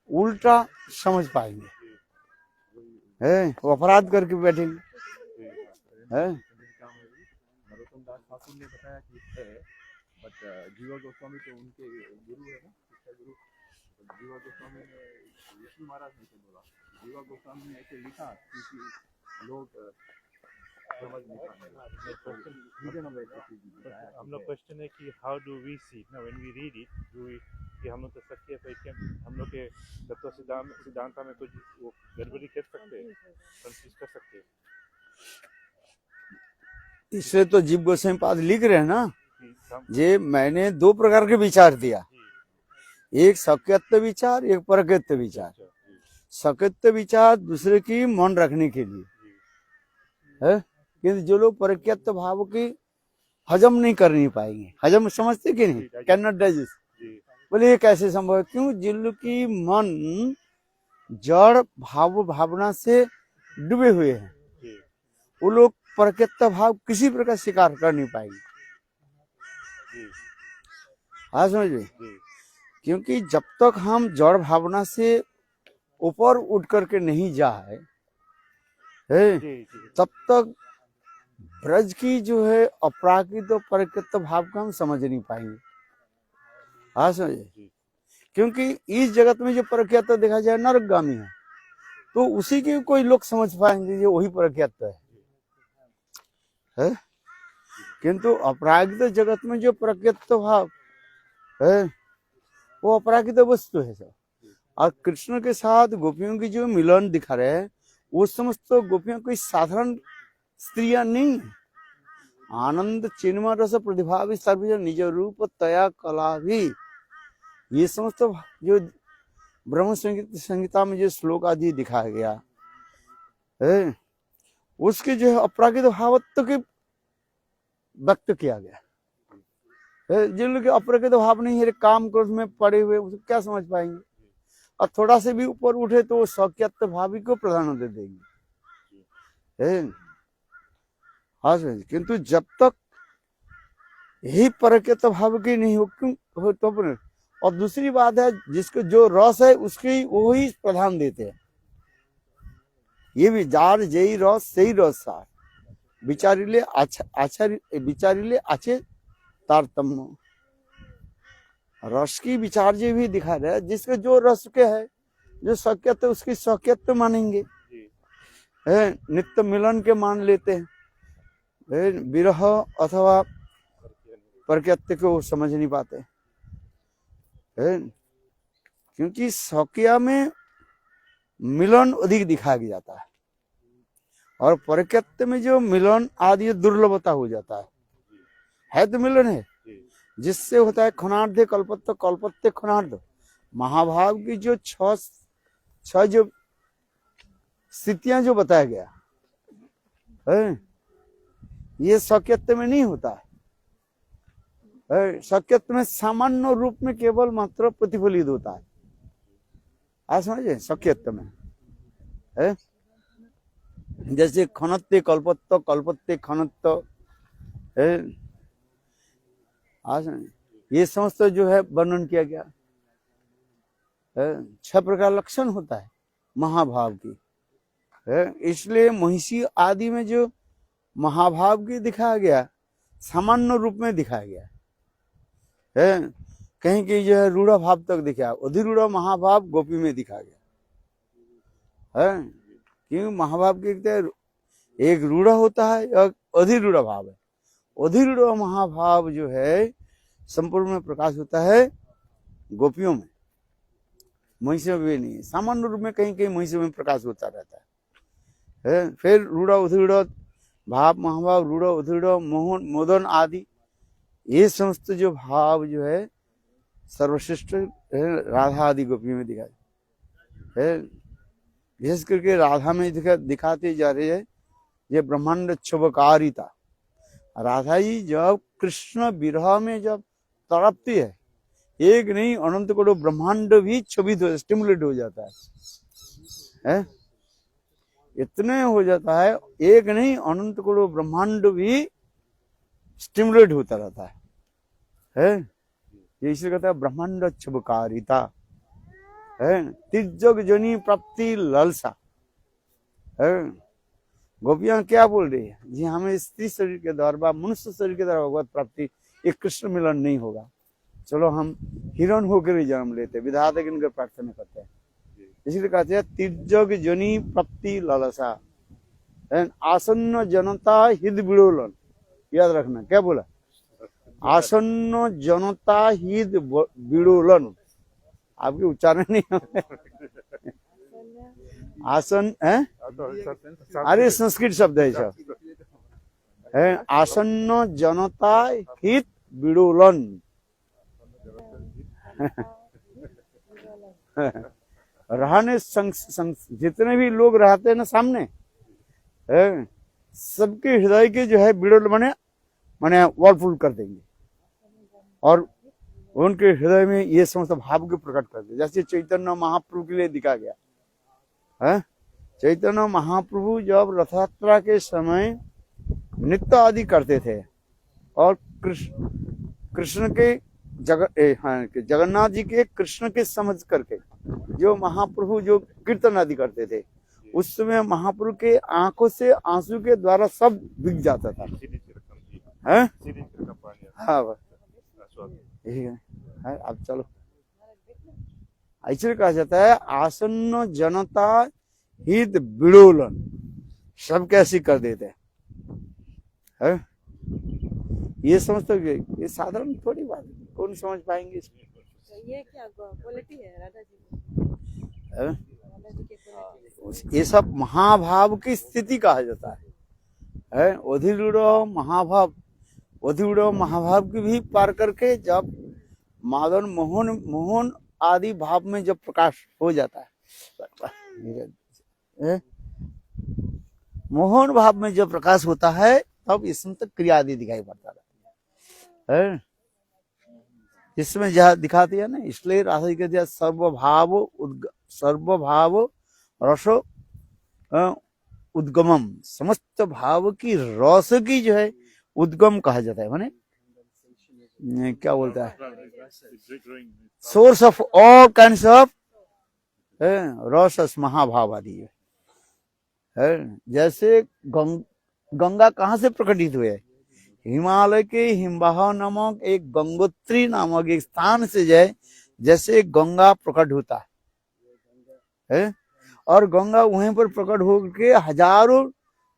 उल्टा समझ पाएंगे, वो अपराध करके बैठेंगे।
नरोत्तम दास ठाकुर ने बताया कि है, बट जीवा गोस्वामी तो उनके गुरु है ना, शिक्षा गुरु। जीवा गोस्वामी ने विष्णु महाराज ने तो बोला, जीवा गोस्वामी ने ऐसे लिखा क्योंकि लोग समझ नहीं पाते।
हम लोग क्वेश्चन है कि हाउ डू वी सी ना when we read it, do we, कि हम लोग तो सत्य पे हम लोग के तत्व सिद्धांत में कुछ वो गड़बड़ी कर सकते हैं, कंफ्यूज कर सकते हैं।
इसलिए तो जीव गोस्वामी पाद लिख रहे हैं ना, ये मैंने दो प्रकार के विचार दिया, एक सकृत्य विचार, एक प्रकृत्य विचार। सकृत्य विचार दूसरे की मन रखने के लिए है, किंतु जो लोग प्रकृत्य भाव की हजम नहीं कर नहीं पाएंगे, हजम समझते कि नहीं, कैन नॉट डाइजेस्ट, बोले ये कैसे संभव है? क्यों? जिन लोग की मन जड़ भाव भावना से डूबे हुए हैं, वो लोग प्रकृति भाव किसी प्रकार स्वीकार कर नहीं पाएंगे। हाँ समझ में, क्योंकि जब तक हम जड़ भावना से ऊपर उठ करके नहीं जाए तब तक ब्रज की जो है अपराकृत और प्रकृति भाव को हम समझ नहीं पाएंगे। हाँ समझे, क्योंकि इस जगत में जो प्रकृति देखा जाए नरकगामी है, तो उसी के कोई लोग समझ पाएंगे ये वही प्रकृति है? किंतु अपराकृत जगत में जो प्रकृति भाव है वो अपराकृत वस्तु है सब। और कृष्ण के साथ गोपियों की जो मिलन दिखा रहे हैं वो समस्त गोपियों कोई साधारण स्त्रियां नहीं है। आनंद चिन्मय रस प्रतिभा भी निज रूप तया कला भी, ये समस्त जो ब्रह्म संहिता में जो श्लोक आदि दिखाया गया है उसके जो है अपराकृत भावत्व के व्यक्त किया गया है। जिन लोग अपराकृत भाव नहीं है, काम क्रोध में पड़े हुए, उसको क्या समझ पाएंगे? और थोड़ा से भी ऊपर उठे तो सौख्यत्व भावी को प्राधान्य दे देंगे। हाँ किंतु जब तक यही प्रकृति भाव की नहीं हो तो अपने, और दूसरी बात है जिसको जो रस है उसकी वो ही प्रधान देते हैं। ये भी जार जई रस सही रस सार विचारिले विचारिले अच्छे तारतम्य, रस की विचार जो भी दिखा रहे हैं, जिसके जो रस के है जो सौख्यत्व उसकी सौख्यत्व मानेंगे, नित्य मिलन के मान लेते हैं, विरह अथवा प्रकृति को समझ नहीं पाते क्योंकि सौख्या में मिलन अधिक दिखाया जाता है और प्रकृति में जो मिलन आदि दुर्लभता हो जाता है तो मिलन है जिससे होता है खनार्ध कल्पत्य कल्पत्य खनार्ध। महाभाव की जो छह जो स्थितियां जो बताया गया है ये सौख्यत्व में नहीं होता है। सौख्यत्व में सामान्य रूप में केवल मात्र प्रतिफलित होता है। आप समझे, सौख्यत्व में है जैसे खनत्य कल्पत्य कल्पत्य खनत्य है। ये समस्त जो है वर्णन किया गया है। 6 प्रकार लक्षण होता है महाभाव की है। इसलिए महिषी आदि में जो महाभाव की दिखाया गया सामान्य रूप में दिखाया गया है। कहीं कहीं जो है रूढ़ भाव तक दिखाया, अधिरूढ़ महाभाव गोपी में दिखा गया है। क्योंकि महाभाव के एक रूढ़ होता है और अधिरूढ़ भाव है। अधिरूढ़ महाभाव जो है संपूर्ण में प्रकाश होता है गोपियों में, महिषियों में नहीं। सामान्य रूप में कहीं कहीं महिषियों में प्रकाश होता रहता है। फिर रूढ़ अधिरूढ़ भाव महाभाव रूढ़ अधिरूढ़ मोहन मोदन आदि ये समस्त जो भाव जो है सर्वश्रेष्ठ राधा आदि गोपियों में दिखाई है। विशेष करके राधा में दिखाते जा रहे हैं ये ब्रह्मांड क्षोभकारिता। राधा जी जब कृष्ण विरह में जब तड़पती है, एक नहीं अनंत करोड़ ब्रह्मांड भी क्षोभित हो स्टिमुलेट हो जाता है। इतने हो जाता है, एक नहीं अनंत करोड़ ब्रह्मांड भी स्टिमुलेट होता रहता है। ये इसलिए कहता है ब्रह्मांड क्षोभकारिता है। तिर्जग जनी प्राप्ति लालसा है। गोपियां क्या बोल रही है जी, हमें स्त्री शरीर के द्वारा मनुष्य शरीर के द्वारा भगवत प्राप्ति एक कृष्ण मिलन नहीं होगा, चलो हम हिरण होकर ही जन्म लेते, विधाता इनकर प्रार्थना करते हैं। इसलिए कहते हैं तिर्जग जनी प्राप्ति लालसा आसन्न जनता हित विड़ोलन। याद रखना क्या बोला, आसन्न जनता हित विड़ोलन। आपके उच्चारण नहीं आसन है, अरे संस्कृत शब्द है सब। आसन्न जनता हित विड़ोलन रहने जितने भी लोग रहते हैं ना सामने सबके हृदय के जो है विड़ोल माने वर्लफुल कर देंगे और उनके हृदय में ये समस्त भाव को प्रकट कर दे। जैसे चैतन्य महाप्रभु के लिए दिखा गया है, चैतन्य महाप्रभु जब रथ यात्रा के समय नृत्य आदि करते थे और कृष्ण के जगन्नाथ जी के कृष्ण के समझ करके जो महाप्रभु जो कीर्तन आदि करते थे, उस समय महाप्रभु के आंखों से आंसू के द्वारा सब बिक जाता था। हैं? हाँ यही है। अब चलो, ऐसे कहा जाता है आसन्न जनता हित विडोलन सब कैसी कर देते हैं। ये समझते हो, ये साधारण थोड़ी बात है, कौन समझ पाएंगे इसको।
तो ये क्या क्वालिटी है राधा जी की? राधा जी के क्वालिटी,
ये सब महाभाव की स्थिति कहा जाता है। अधिरूढ़ महाभाव, अधिरूढ़ महाभाव की भी पार करके जब मादन मोहन आदि भाव में जब प्रकाश हो जाता है, मोहन भाव में जब प्रकाश होता है, तब इसमें तक क्रिया आदि दिखाई पड़ता है। इसमें जहाँ दिखाती है ना, इसलिए राधा जी कहते हैं सर्वभाव रस उद्गमम, समस्त भाव की रस की जो है उद्गम कहा जाता है। माने क्या बोलता है, source of all kinds of रस महाभाव आदि है। जैसे गंगा कहाँ से प्रकटित हुए? हिमालय के हिमवाह नामक एक गंगोत्री नामक एक स्थान से जैसे गंगा प्रकट होता है, और गंगा वहीं पर प्रकट होकर हजारों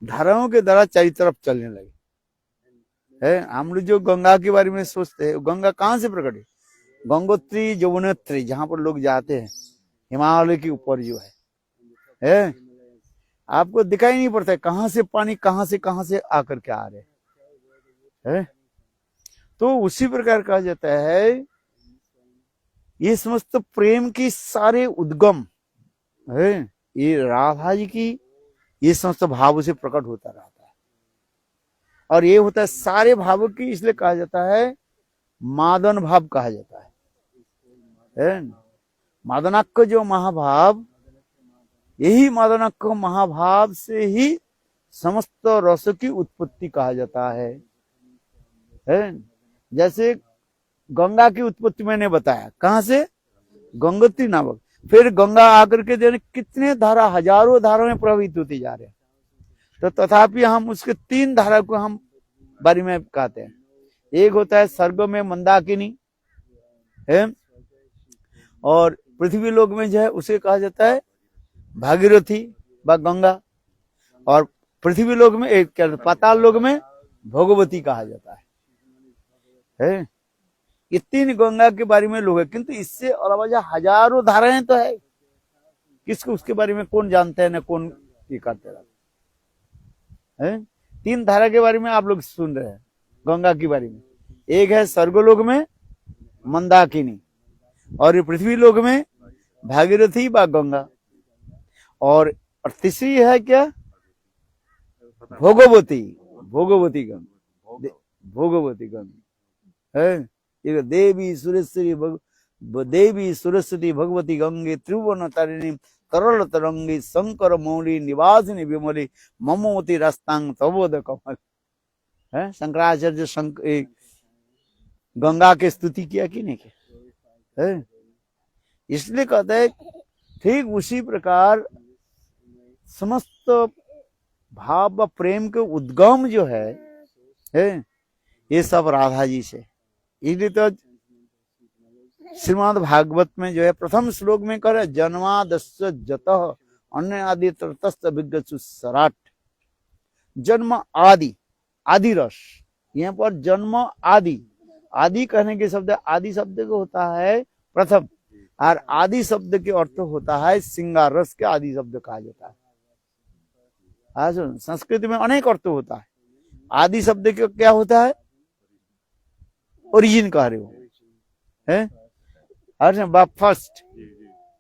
धाराओं के द्वारा चारों तरफ चलने लगे। हम लोग जो गंगा के बारे में सोचते हैं, गंगा कहाँ से प्रकट है? गंगोत्री यमुनोत्री, जहां पर लोग जाते हैं, हिमालय के ऊपर जो है, आपको दिखाई नहीं पड़ता है कहाँ से पानी कहाँ से आकर के आ रहे है। तो उसी प्रकार कहा जाता है ये समस्त प्रेम की सारे उद्गम है, ये राधा जी की ये समस्त भाव से प्रकट होता रहता है। और ये होता है सारे भावों की, इसलिए कहा जाता है मादन भाव कहा जाता है। मादनाक्क जो महाभाव, यही मादनाक्क महाभाव से ही समस्त रस की उत्पत्ति कहा जाता है। जैसे गंगा की उत्पत्ति मैंने बताया, कहां से? गंगोत्री नामक। फिर गंगा आकर के देने कितने धारा, हजारों धाराओं में प्रभावित होती जा रहे हैं, तो तथापि हम उसके 3 धारा को हम बारे में कहते हैं। एक होता है स्वर्ग में मंदाकिनी है, और पृथ्वी लोक में जो है उसे कहा जाता है भागीरथी व गंगा, और पृथ्वी लोक में एक क्या पाताल लोक में भोगवती कहा जाता है। ये 3 गंगा के बारे में लोग है, किंतु इससे अलावा हजारों धाराएं तो है, किसको उसके बारे में कौन जानते हैं ना कौन ये करते रहते हैं। 3 धारा के बारे में आप लोग सुन रहे हैं गंगा के बारे में। एक है स्वर्गलोक में मंदाकिनी, और ये पृथ्वी लोक में भागीरथी व गंगा, और तीसरी है क्या? भोगवती गंगा, भोगवती गंगा है। देवी सुरेश्वरी भगवती गंगे त्रिभुवन तारिणी तरल तरंगी शंकर मौली निवासिनी विमली ममोती रस्तांग तबोध कमल है। शंकराचार्य गंगा की स्तुति किया कि नहीं किया है? इसलिए कहते हैं ठीक उसी प्रकार समस्त भाव व प्रेम के उद्गम जो है ये सब राधा जी से। इसलिए तो श्रीमद् भागवत में जो है प्रथम श्लोक में कह रहे जन्मादस्य जतः अन्य आदि ततस्त विज्ञसु सराट। जन्म आदि, आदि रस, यहाँ पर जन्म आदि, आदि कहने के शब्द, आदि शब्द को होता है प्रथम, और आदि शब्द के अर्थ होता है श्रृंगार रस के आदि शब्द कहा जाता है। संस्कृत में अनेक अर्थ होता है। आदि शब्द के क्या होता है? ओरिजिन कह रहे हो है, फर्स्ट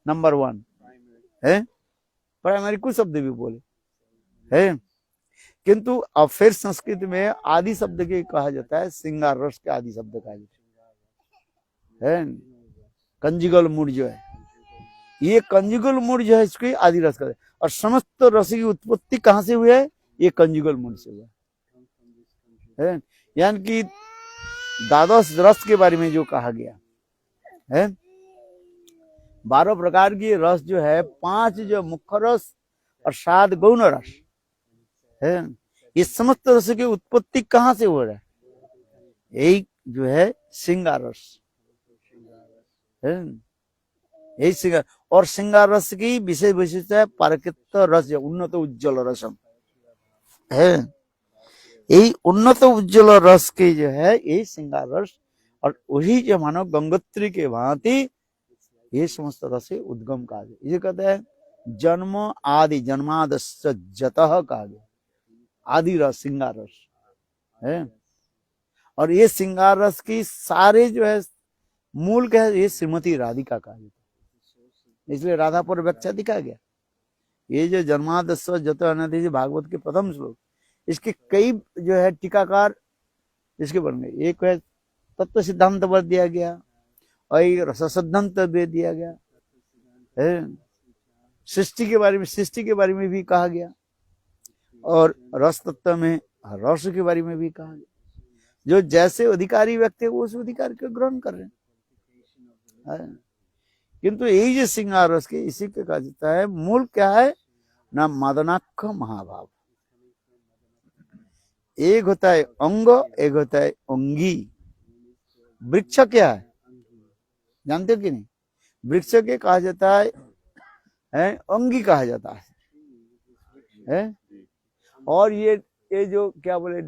नंबर 1 है, प्राइमरी कुछ शब्द भी बोले है, किंतु अब फिर संस्कृत में आदि शब्द के कहा जाता है श्रृंगार रस के आदि शब्द कहा जाता है। कंजुगल मूड जो है ये कंजुगल मूड जो है इसको आदि रस कहते हैं। और समस्त रस की उत्पत्ति कहाँ से हुई है? ये कंजुगल मूड से हुआ है। यानी कि द्वादश रस के बारे में जो कहा गया है, 12 प्रकार की रस जो है, 5 जो मुख्य रस और 7 गौण रस है। ये समस्त रस की उत्पत्ति कहाँ से हो रहा है? यही जो है श्रृंगार रस है, यही श्रृंगार। और श्रृंगार रस की विशेष विशेषता है पारकित रस, उन्नत उज्ज्वल रसम है। यही उन्नत उज्ज्वल रस के जो है यही श्रृंगार रस, और वही जो मानो गंगोत्री के भांति ये समस्त रस से उद्गम कहा गया। ये कहते हैं जन्म आदि जन्मादस्य जतः कहा गया, आदि रस श्रृंगार रस है। और ये श्रृंगार रस की सारे जो है मूल क्या है? ये श्रीमती राधिका कहा गया, इसलिए राधा पर व्याख्या दिखा गया। ये जो जन्मादस्य जतः अनधि भागवत के प्रथम श्लोक, इसके कई जो है टीकाकार इसके बन गए। एक है तत्व सिद्धांत पर दिया गया, और एक रस सिद्धांत दे दिया गया है। सृष्टि के बारे में भी कहा गया, और रस तत्व में रस के बारे में भी कहा गया। जो जैसे अधिकारी व्यक्ति है वो उस अधिकारी को ग्रहण कर रहे हैं। किंतु यही जो श्रृंगार रस के इसी के कहा जाता है मूल क्या है ना, मदनाक्ष महाभाव। एक होता है अंग, एक होता है अंगी। वृक्ष क्या है जानते हो कि नहीं? वृक्ष के कहा जाता है अंगी कहा जाता है। और ये जो क्या बोले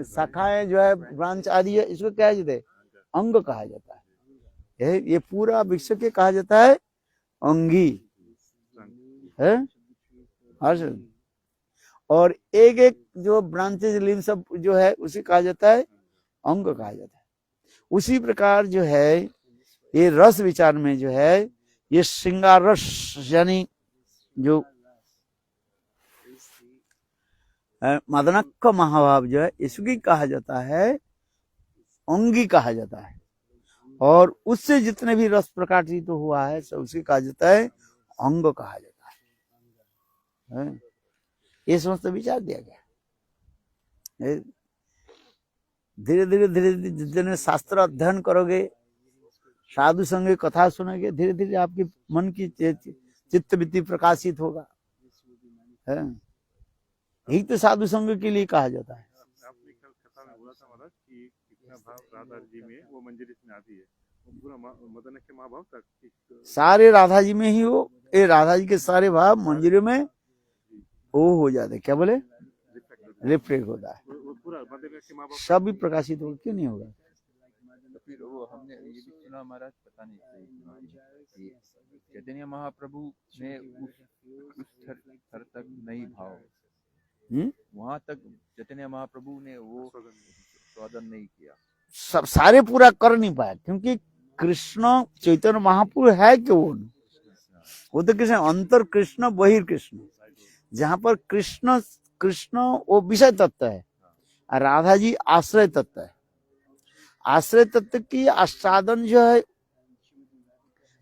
शाखाएं जो है ब्रांच आदि है, इसको क्या कहते हैं? अंग कहा जाता है। ये पूरा वृक्ष के कहा जाता है अंगी है। और एक एक जो ब्रांचेज लिम्ब सब जो है उसे कहा जाता है अंग कहा जाता है। उसी प्रकार जो है ये रस विचार में जो है ये श्रृंगार रस यानी जो मदनक्ष महाभाव जो है इसकी कहा जाता है अंगी कहा जाता है। और उससे जितने भी रस प्रकाशित तो हुआ है सब उसे कहा जाता है अंग कहा जाता है। ये समस्त विचार दिया गया। धीरे धीरे जितने शास्त्र अध्ययन करोगे, साधु संग कथा सुनोगे, धीरे धीरे आपकी मन की चित्तवृत्ति प्रकाशित होगा। यही तो साधु संग के लिए कहा जाता है।
आपने कल कथा में बोला था महाराज कि कितना भाव राधा जी में वो मंजरी में आती है, पूरा मदन के महाभाव तक
सारे राधा जी में ही हो, ये राधा जी के सारे भाव मंजरी में वो हो जाते, क्या बोले रिफ्लेक्ट होता है,
पूरा मदन के महाभाव
सब भी प्रकाशित होगा। क्यों नहीं होगा?
तो फिर वो हमने ये भी सुना महाराज, पता नहीं चैतन्य महाप्रभु ने उस स्तर तक नहीं भाव, वहां तक चैतन्य महाप्रभु ने वो स्वादन नहीं किया,
सब सारे पूरा कर नहीं पाया। क्योंकि कृष्ण चैतन्य महाप्रभु है क्यों? वो तो कृष्ण अंतर कृष्ण बहिर् कृष्ण, जहां पर कृष्ण वो विषय तत्व है और राधा जी आश्रय तत्व है। आश्रय तत्व की आस्वादन जो है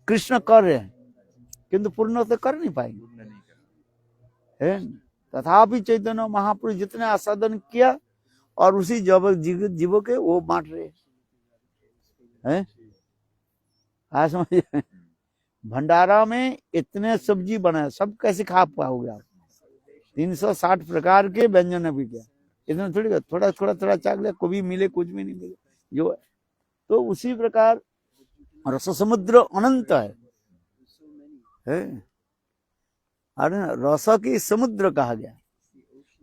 कृष्ण कर रहे हैं, किंतु पूर्ण तो कर नहीं पाएंगे है। तथापि चैतन्य महापुरुष जितने आस्वादन किया और उसी जीवों के वो बांट रहे हैं। आज समझिए भंडारा में इतने सब्जी बनाए, सब कैसे खा पाओगे आप? 360 प्रकार के व्यंजन भी क्या, इतना थोड़ी, थोड़ा थोड़ा थोड़ा चाक ले, कभी मिले कुछ भी नहीं मिले जो है। तो उसी प्रकार रस समुद्र अनंत है। अरे रस की समुद्र कहा गया,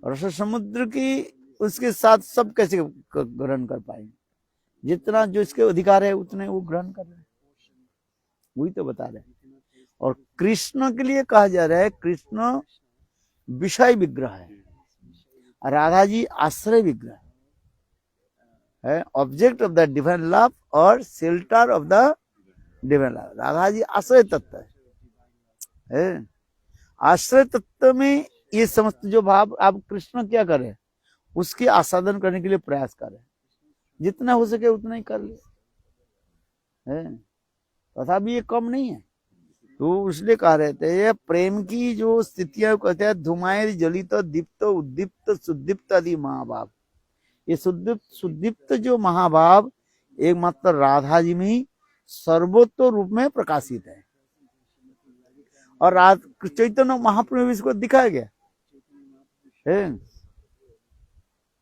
रस समुद्र की उसके साथ सब कैसे ग्रहण कर पाएंगे? जितना जो इसके अधिकार है उतने वो ग्रहण कर रहे हैं, वही तो बता रहे हैं। और कृष्ण के लिए कहा जा रहा है कृष्ण विषय विग्रह है, राधा जी आश्रय विग्रह है, object of the divine love और shelter of the divine love. Radha ji आश्रय तत्व है। आश्रय तत्व में ये समस्त जो भाव आप कृष्ण क्या करे, उसके आस्वादन करने के लिए प्रयास करें, जितना हो सके उतना ही कर ले। तथापि ये कम नहीं है, तो इसलिए कह रहे थे ये प्रेम की जो स्थितियां कहते हैं धुमाए जलित दीप्त उद्दीप्त सुदीप्त आदि महाभाव। ये सुदीप्त जो महाभाव एकमात्र राधा जी में ही सर्वोत्तम रूप में प्रकाशित है और चैतन्य महाप्रभु में इसको दिखाया गया है।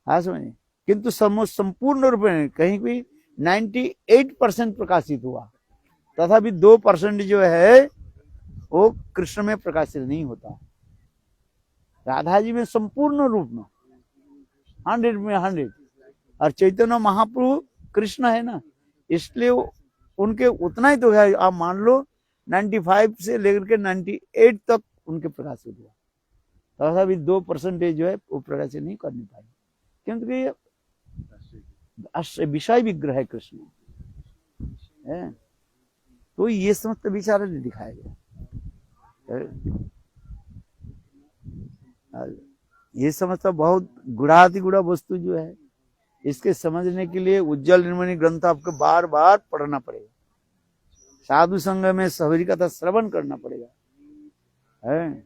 हाँ समझे, किंतु संपूर्ण रूप में कहीं भी 98% प्रकाशित हुआ, तथापि 2% जो है वो कृष्ण में प्रकाशित नहीं होता। राधा जी में संपूर्ण रूप में 100 में 100 और चैतन्य महाप्रभु कृष्ण है ना, इसलिए उनके उतना ही तो है। आप मान लो 95 से लेकर के 98 तक उनके प्रकाशित हुआ, तथापि 2% जो है वो प्रकाशित नहीं कर नहीं पाए, क्योंकि विषय विग्रह है कृष्ण है। तो ये समस्त विचार नहीं दिखाया गया। ये समस्त बहुत गुढ़ाति गुढ़ा वस्तु जो है, इसके समझने के लिए उज्जवल निर्मणि ग्रंथ आपको बार बार पढ़ना पड़ेगा, साधु संग में सबरी कथा श्रवण करना पड़ेगा है।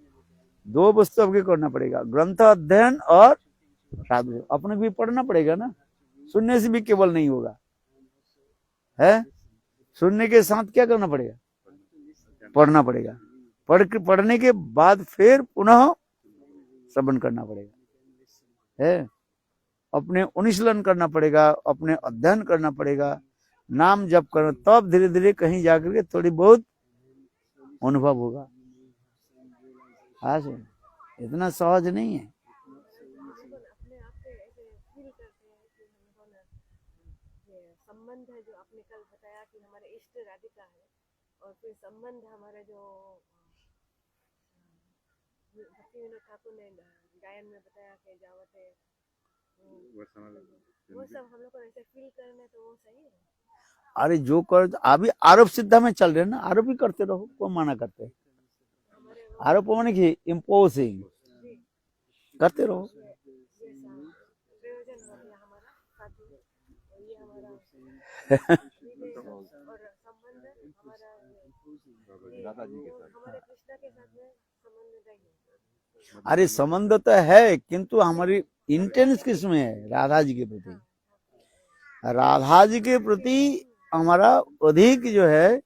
2 वस्तु आपके करना पड़ेगा, ग्रंथ अध्ययन और साधु। अपने भी पढ़ना पड़ेगा ना, सुनने से भी केवल नहीं होगा है। सुनने के साथ क्या करना पड़ेगा, पढ़ना पड़ेगा। पढ़ने के बाद फिर पुनः श्रवण करना पड़ेगा है। अपने अनुशीलन करना पड़ेगा, अपने अध्ययन करना पड़ेगा, नाम जप करना, तब धीरे धीरे कहीं जाकर के थोड़ी बहुत अनुभव होगा। हाँ सर, इतना सहज नहीं है।
संबंध है जो आपने कल बताया कि हमारे इष्ट राधिका है, और फिर संबंध हमारे जो भक्ति विनोद ठाकुर ने गायन में बताया कि जावत है वो सब हम लोग को ऐसे फील करने, तो वो सही है।
अरे जो कर अभी आरोप सिद्धा में चल रहे हैं ना, आरोप ही करते रहो, को माना करते हैं। आरोप माने कि इम्पोजिंग करते रहो।
प्रयोजन हो गया हमारा साधु, ये हमारा और संबंध हमारा
दादा जी के साथ,
हमारे कृष्णा के साथ में संबंध नहीं।
अरे संबंध तो है, किंतु हमारी इंटेंस किसमें है, राधा जी के प्रति। राधा जी के प्रति हमारा अधिक जो है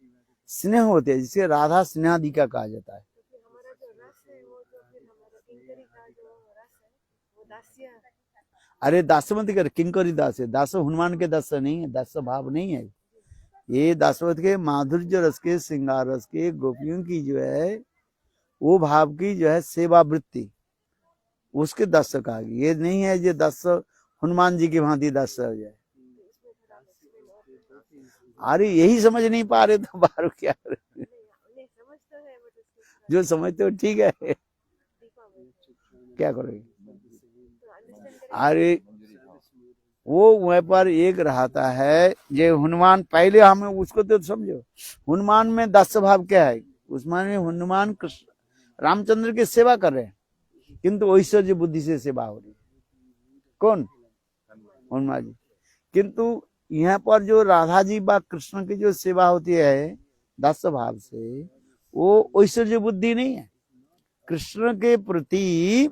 स्नेह होते हैं, जिसे राधा स्नेहाधिका कहा जाता है।
हमारा जो रस है वो जो फिर हमारा किंकरी का जो रस है वो दास्य।
अरे दासमती कर किंकरी दास है, दास हनुमान के दास नहीं है, दास भाव नहीं है। ये दासवत के माधुर्य रस के, श्रृंगार रस के, गोपियों की जो है वो भाव की जो है सेवा वृत्ति, उसके दास कहा गया। ये नहीं है जो दास हनुमान जी की भांति दास हो जाए। अरे यही समझ नहीं पा रहे तो बाहर क्या जो समझते हो ठीक है, क्या करोगे। अरे वो वहाँ पर एक रहता है जो हनुमान, पहले हमें उसको तो समझो, हनुमान में दास भाव क्या है, उसमें हनुमान कृष्ण रामचंद्र की सेवा कर रहे हैं, किंतु ऐश्वर्य बुद्धि से सेवा हो रही। कौन, हनुमान जी। किंतु यहाँ पर जो राधा जी व कृष्ण की जो सेवा होती है दास भाव से, वो ऐश्वर्य बुद्धि नहीं है। कृष्ण के प्रति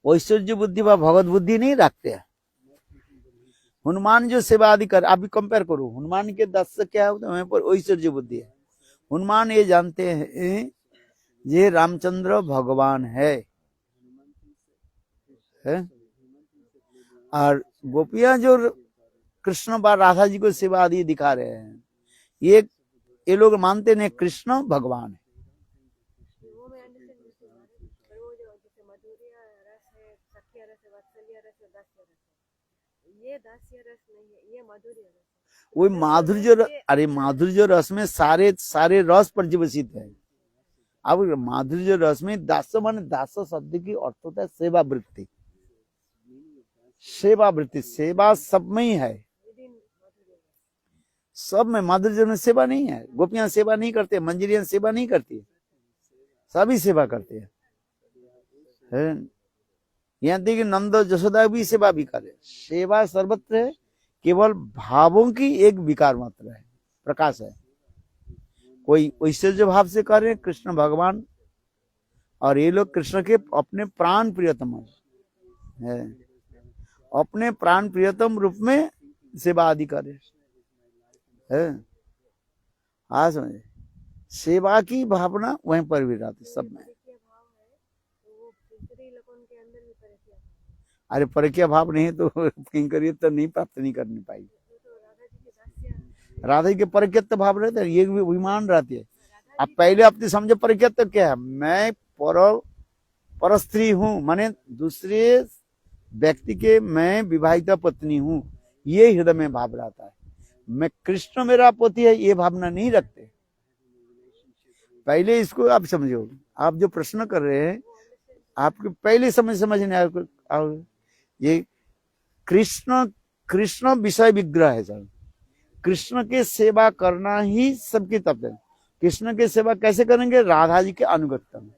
ऐश्वर्य बुद्धि व भगवत बुद्धि नहीं रखते हैं। हनुमान जो सेवा आदि कर, अभी कंपेयर करो हनुमान के दास से क्या होता है, वहां पर ऐश्वर्य बुद्धि है। हनुमान ये जानते हैं ये रामचंद्र भगवान है? और गोपियां जो कृष्ण व राधा जी को सेवा आदि दिखा रहे हैं, ये लोग मानते नहीं कृष्ण भगवान है।
ये दास्य रस नहीं है, ये माधुर्य रस।
वो माधुर्य, अरे माधुर्य रस में सारे रस पर्यवसित है। अब माधुर्य रस में दास मान, दास शब्द की अर्थ होता है सेवा वृत्ति। सेवा वृत्ति, सेवा सब में ही है, सब में। माधुर्य में सेवा नहीं है। गोपियां सेवा नहीं करते, मंजरियां सेवा नहीं करती, सभी सेवा करते हैं। यहाँ देखिए नंद जशोदा भी सेवा भी करे। सेवा सर्वत्र है, केवल भावों की एक विकार मात्र है, प्रकाश है। कोई ऐश्वर्य भाव से कर रहे हैं कृष्ण भगवान, और ये लोग कृष्ण के अपने प्राण प्रियतम है, अपने प्राण प्रियतम रूप में सेवा आदि कर रहे हैं। हाँ समझे, सेवा की भावना वहीं पर भी रहती सब में।
परकीय भाव है तो वो किंकरी लोगों के अंदर भी परकीय भाव है।
अरे परकीय भाव नहीं तो किंकरियत तो नहीं प्राप्त नहीं करनी पाएगी।
तो राधा जी के दास्य
राधा जी के परकीयत भाव रहते हैं, ये भी अभिमान रहती है। अब पहले अपने समझे परकीयत क्या है, मैं पर स्त्री हूँ, माने दूसरे व्यक्ति के मैं विवाहिता पत्नी हूँ, ये हृदय में भाव रहता है। मैं कृष्ण मेरा पति है ये भावना नहीं रखते। पहले इसको आप समझो, आप जो प्रश्न कर रहे हैं आपके पहले समझने आओ, ये कृष्ण विषय विग्रह है सर। कृष्ण के सेवा करना ही सबकी तत्व है। कृष्ण की सेवा कैसे करेंगे, राधा जी के अनुगत्य में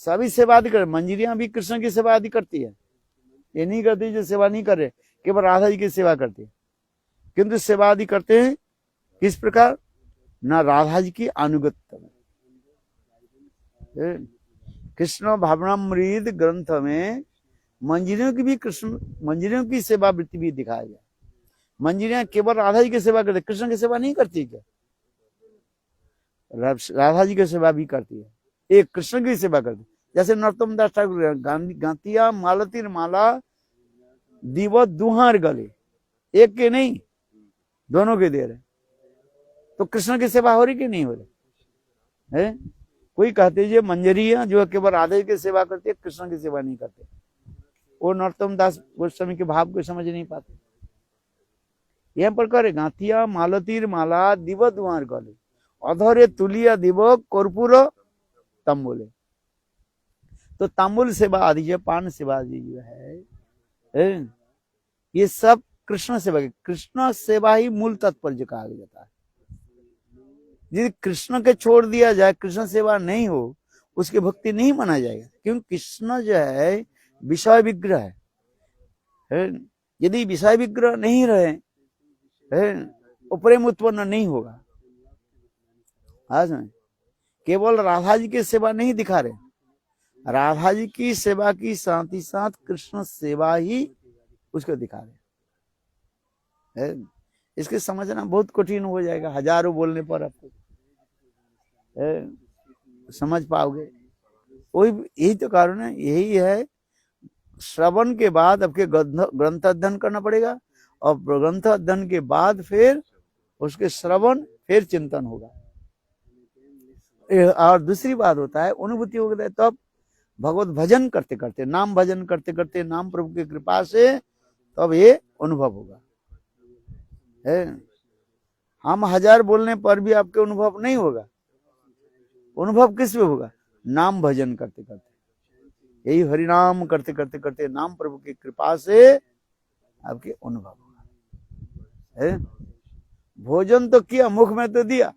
सभी सेवा आदि कर, मंजरियां भी कृष्ण की सेवा आदि करती है, ये नहीं करती जो सेवा नहीं करे, केवल राधा जी की सेवा करती है। किंतु सेवा आदि करते हैं किस प्रकार, ना राधा जी की अनुगत्य में। कृष्ण भावनामृत ग्रंथ में मंजरियों की भी कृष्ण मंजरियों की सेवा वृत्ति भी दिखाया गया। मंजरियां केवल राधा जी की सेवा करती, कृष्ण की सेवा नहीं करती क्या, राधा जी की सेवा भी करती है, एक कृष्ण की सेवा करती। जैसे नरोत्तम दास ठाकुर गांतिया मालतीर माला दीवत दुहार गले, एक के नहीं दोनों के दे रहे, तो कृष्ण की सेवा हो रही कि नहीं हो रही है। कोई कहते हैं मंजरियां जो केवल राधे की सेवा करते, कृष्ण की सेवा नहीं करते, वो नरोत्तम दास गोस्वामी के भाव को समझ नहीं पाते। यहाँ पर करे गांतिया मालतीर माला दिव दुआर गले अधरे तुलिया दिव कर्पूर तंबुले। तो तांबुल सेवा आदि जो पान सेवा आदि जो है ये सब कृष्ण सेवा, कृष्ण सेवा ही मूल तात्पर्य कहा जाता है। यदि कृष्ण के छोड़ दिया जाए, कृष्ण सेवा नहीं हो, उसकी भक्ति नहीं माना जाएगा, क्योंकि कृष्ण जो है विषय विग्रह है। यदि विषय विग्रह नहीं रहे प्रेम उत्पन्न नहीं होगा। आज में केवल राधा जी की सेवा नहीं दिखा रहे, राधा जी की सेवा की साथ ही साथ कृष्ण सेवा ही उसको दिखा रहे। इसके समझना बहुत कठिन हो जाएगा, हजारों बोलने पर आपको समझ पाओगे। वही यही तो कारण है, यही है श्रवण के बाद आपके ग्रंथ अध्ययन करना पड़ेगा, और ग्रंथ अध्ययन के बाद फिर उसके श्रवण फिर चिंतन होगा। और दूसरी बात होता है अनुभूति हो गई, तब भगवत भजन करते करते, नाम भजन करते करते, नाम प्रभु की कृपा से तब ये अनुभव होगा। हम हजार बोलने पर भी आपके अनुभव नहीं होगा। अनुभव किस में होगा, नाम भजन करते करते, यही हरिनाम करते करते करते नाम प्रभु की कृपा से आपके अनुभव होगा। भोजन तो किया, मुख में तो दिया,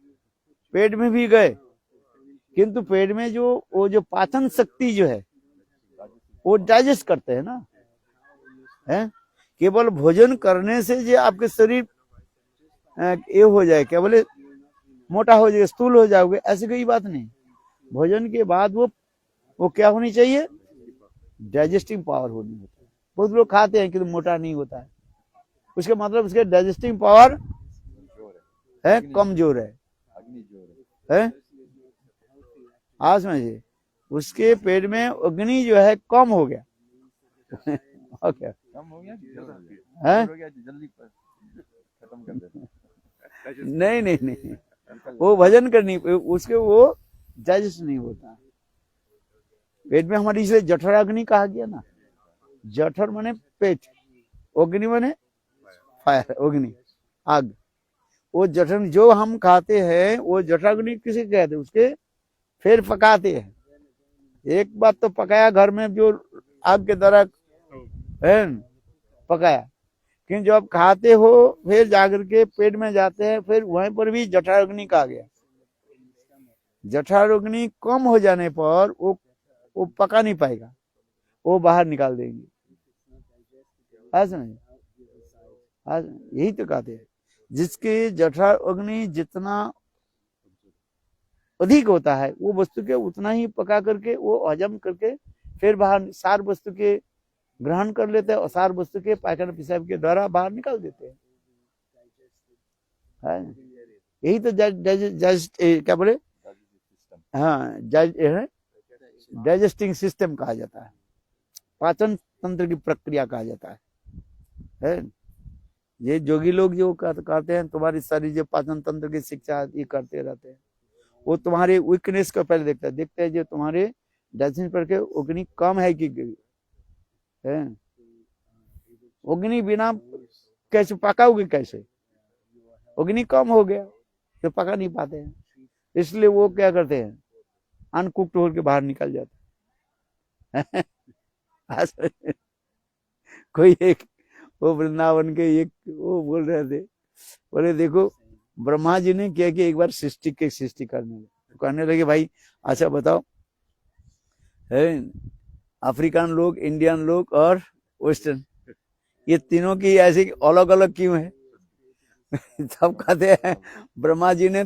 पेट में भी गए, किंतु पेट में जो वो जो पाचन शक्ति जो है वो डाइजेस्ट करते हैं ना। केवल भोजन करने से जो आपके शरीर ये हो जाए, क्या बोले मोटा हो जाएगा, स्थूल हो जाओगे, ऐसी कोई बात नहीं। भोजन के बाद वो क्या होनी चाहिए, डाइजेस्टिंग पावर होनी होती है। बहुत लोग खाते हैं किंतु मोटा नहीं होता है, उसका मतलब उसके डाइजेस्टिंग पावर है कमजोर है। आज समझिए उसके पेट में अग्नि जो है कम हो गया okay.
कम हो गया जल्दी खत्म कर देना।
नहीं नहीं नहीं, वो भजन करनी, उसके वो डाइजेस्ट नहीं होता पेट में हमारी, इसलिए जठर अग्नि कहा गया ना। जठर माने पेट, अग्नि माने फायर, अग्नि आग। वो जठर जो हम खाते हैं वो जठराग्नि किसे कहते हैं, उसके फिर पकाते हैं। एक बात तो पकाया घर में जो आग के द्वारा पकाया, क्योंकि जब खाते हो फिर जाकर के पेट में जाते हैं, फिर वहीं पर भी जठराग्नि कहा गया। जठराग्नि कम हो जाने पर वो पका नहीं पाएगा, वो बाहर निकाल देंगे। आज यही तो कहते हैं, जिसके जठराग्नि जितना अधिक होता है, वो वस्तु के उतना ही पका करके वो हजम करके फिर बाहर सार वस्तु के ग्रहण कर लेते हैं और सार वस्तु के पाचन पेशाब के द्वारा बाहर निकाल देते हैं। यही तो क्या बोले, हाँ डाइजेस्टिंग सिस्टम कहा जाता है, पाचन तंत्र की प्रक्रिया कहा जाता है। ये जोगी लोग जो कहते हैं तुम्हारी सारी जो पाचन तंत्र की शिक्षा ये करते रहते हैं, वो तुम्हारे वीकनेस को पहले देखते हैं जो तुम्हारे डाइजेशन पर के अग्नि कम है कि है, अग्नि बिना कैसे पकाओगे, कैसे अग्नि कम हो गया तो पका नहीं पाते हैं, इसलिए वो क्या करते हैं अनकुक्ड होकर बाहर निकल जाते हैं। कोई एक वो वृंदावन के एक वो बोल रहे थे, बोले देखो ब्रह्मा जी ने क्या कि एक बार सृष्टि करने लगे, कहने लगे भाई अच्छा बताओ है अफ्रीकन लोग, इंडियन लोग और वेस्टर्न ये तीनों की ऐसी अलग अलग क्यों है? सब कहते हैं ब्रह्मा जी ने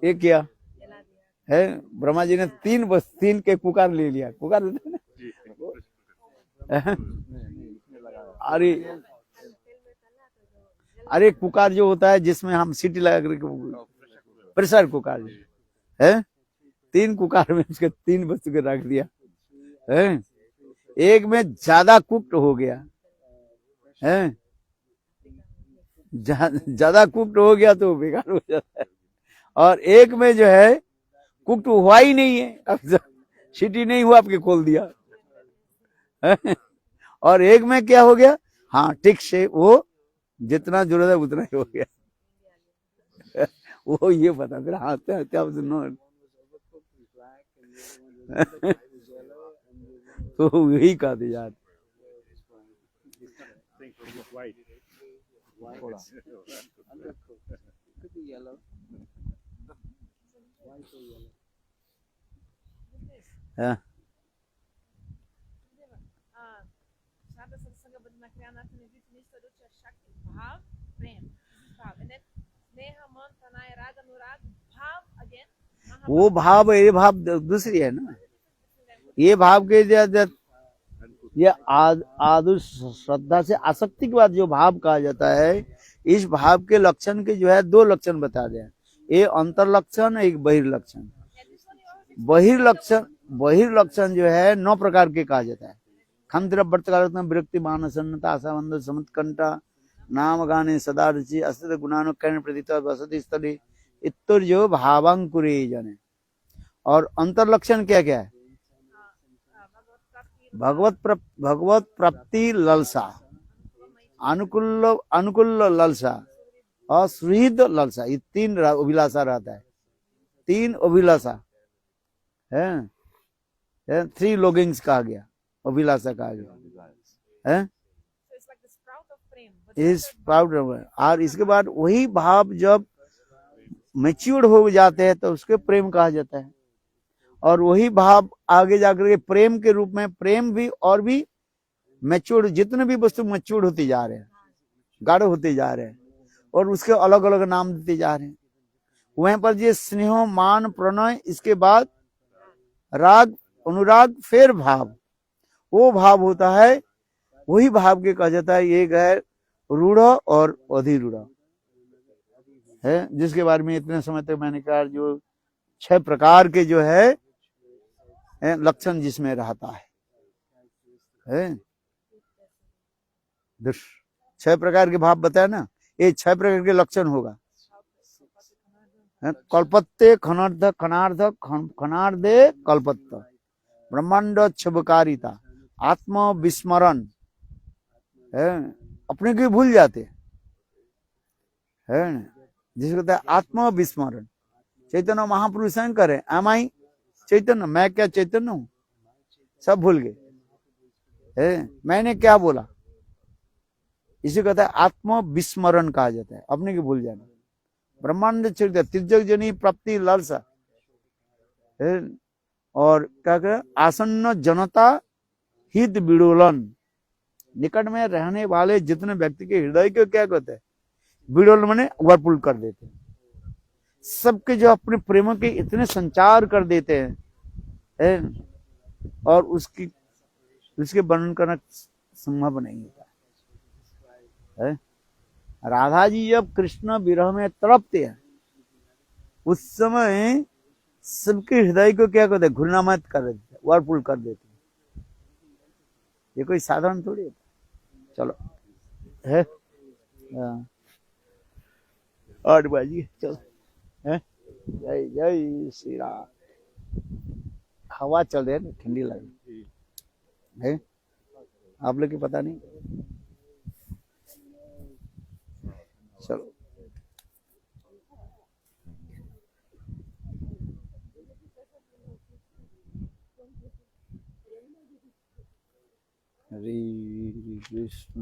ये किया है, ब्रह्मा जी ने तीन के कुकार ले लिया, कुकार देते हैं ना, अरे कुकार जो होता है जिसमें हम सीटी लगा करके, प्रेशर कुकार है, 3 कुकार में उसके 3 वस्तु के रख दिया है, एक में ज्यादा कुक्ड हो गया है, ज्यादा कुक्ड हो गया तो बेकार हो जाता है, और एक में जो है कुक्ड हुआ ही नहीं है, सीटी नहीं हुआ आपके खोल दिया है? और एक में क्या हो गया, हाँ ठीक से वो जितना जरूरत है उतना ही हो गया। वो ये बता फिर आते आते आप सुनो तो यही कहते यार हाँ वो भाव ये भाव दूसरी है ना, ये भाव के ये आदु श्रद्धा से आसक्ति के बाद जो भाव कहा जाता है, इस भाव के लक्षण के जो है 2 लक्षण बता रहे हैं, एक अंतर्लक्षण एक बहिर्लक्षण। बहिर्लक्षण जो है 9 प्रकार के कहा जाता है, विरक्ति मानसन्नता आशावंद समुत्कंठा नाम गाने सदा रुचि अस्तित्व गुणानु कर्ण प्रतीत वसति स्थली इत्तुर्यो भावांकुरे जने। और अंतर्लक्षण क्या क्या है, भगवत प्राप्ति ललसा, अनुकूल ललसा और सुहृद ललसा, ये 3 अभिलाषा रहता है, 3 अभिलाषा है, 3 लॉगिंग्स कहा गया, अभिलाषा कहा गया है, इस प्राउड। और इसके बाद वही भाव जब मैच्योर हो जाते हैं तो उसके प्रेम कहा जाता है, और वही भाव आगे जाकर के प्रेम के रूप में, प्रेम भी और भी मैच्योर, जितने भी वस्तु मैच्योर होते जा रहे हैं, गाढ़ होते जा रहे हैं, और उसके अलग अलग नाम देते जा रहे हैं। वहीं पर ये स्नेह मान प्रणय, इसके बाद राग अनुराग, फिर भाव, वो भाव होता है, वही भाव के कहा जाता है एक है रूढ़ और अधिरूढ़ है, जिसके बारे में इतने समय तक मैंने कहा जो 6 प्रकार के जो है लक्षण जिसमें रहता है 6 प्रकार के भाव बताया ना, ये 6 प्रकार के लक्षण होगा। कल्पत्ते खनार्ध खनार्धे कल्पत्त ब्रह्मांड छबकारिता आत्म विस्मरण है, अपने को भूल जाते है, जिसको कहते हैं आत्म विस्मरण। चैतन्य महापुरुष करें एम आई चैतन्य, मैं क्या चैतन्य हूँ, सब भूल गए, मैंने क्या बोला, इसे कहता है आत्म विस्मरण कहा जाता है, अपने को भूल जाना। ब्रह्मांड तिर्जक जनी प्राप्ति लालसा, और क्या कह आसन्न जनता हित विडोलन, निकट में रहने वाले जितने व्यक्ति के हृदय को क्या कहते हैं, विडोल माने ओवरपुल कर देते हैं, सबके जो अपने प्रेमों के इतने संचार कर देते हैं है? और उसके वर्णन करना संभव नहीं होता है। राधा जी जब कृष्ण विरह में तड़पते हैं उस समय सबके हृदय को क्या करते, घूर्णामत कर देते, वर्लपुल कर देते। ये कोई साधारण थोड़ी है। चलो है 8 बजे चलो है। जय जय श्री राम। हवा चल रही है, ठंडी लग रही है। आप लोग की पता नहीं। चलो हरे कृष्ण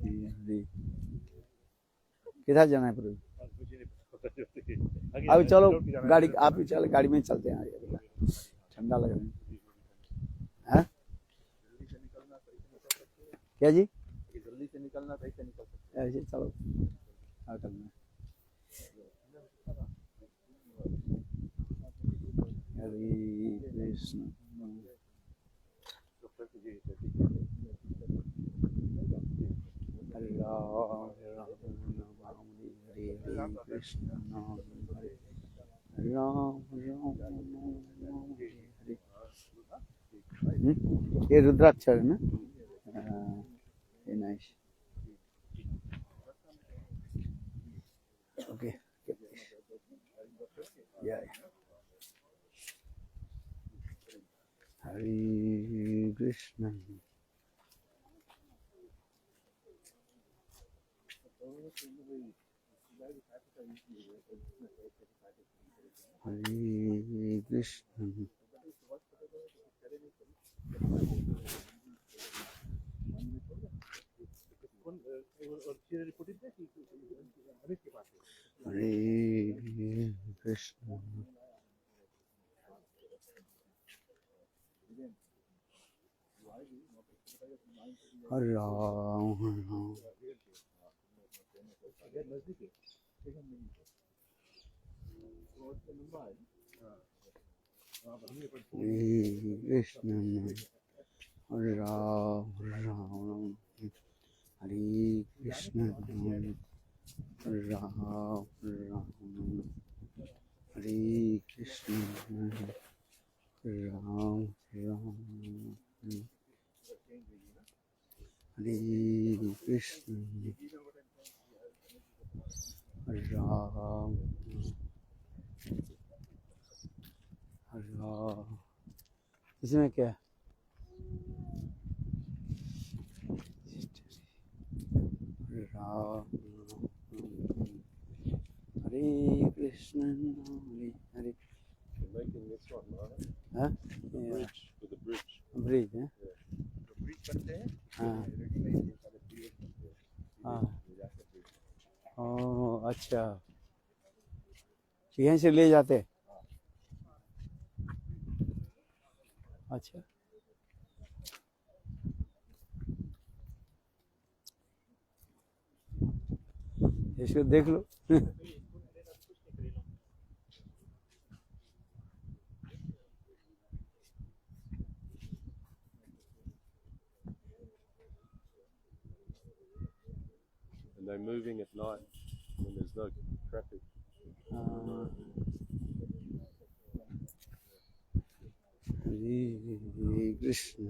हरे। किधर जाना है प्रभु? अभी चलो गाड़ी, आप ही चल, गाड़ी में चलते हैं। ठंडा लग रहा है। क्या जी?
जल्दी से निकलना तो ऐसे निकल सकते
ऐसे चलो क्या करना है। हरे कृष्ण हरे राम हरे कृष्ण हरे राम हरे। ये रुद्राक्षर है ना? नाइस। ओके हरे कृष्ण हरे कृष्ण। हरे कृष्ण हरे राम हरे राम। कृष्ण हरे राम हरे राम हरे कृष्ण हरे राम हरे राम हरे कृष्ण हरे राम हरे राम हरे कृष्ण हरे राम हरे राम। इसमें क्या है? हरे राम हरे Krishna Hare Hare.
making this one, right?
हाँ
Bridge with a bridge.
Bridge है।
ब्रिज बनते हैं।
हाँ
रेडीमेड सारे ब्रिज बनते हैं।
हाँ
ले जाकर bridge।
ओ अच्छा, यहीं से ले जाते। अच्छा इसको देख लो।
And they're moving at night when there's no traffic.
Hare Krishna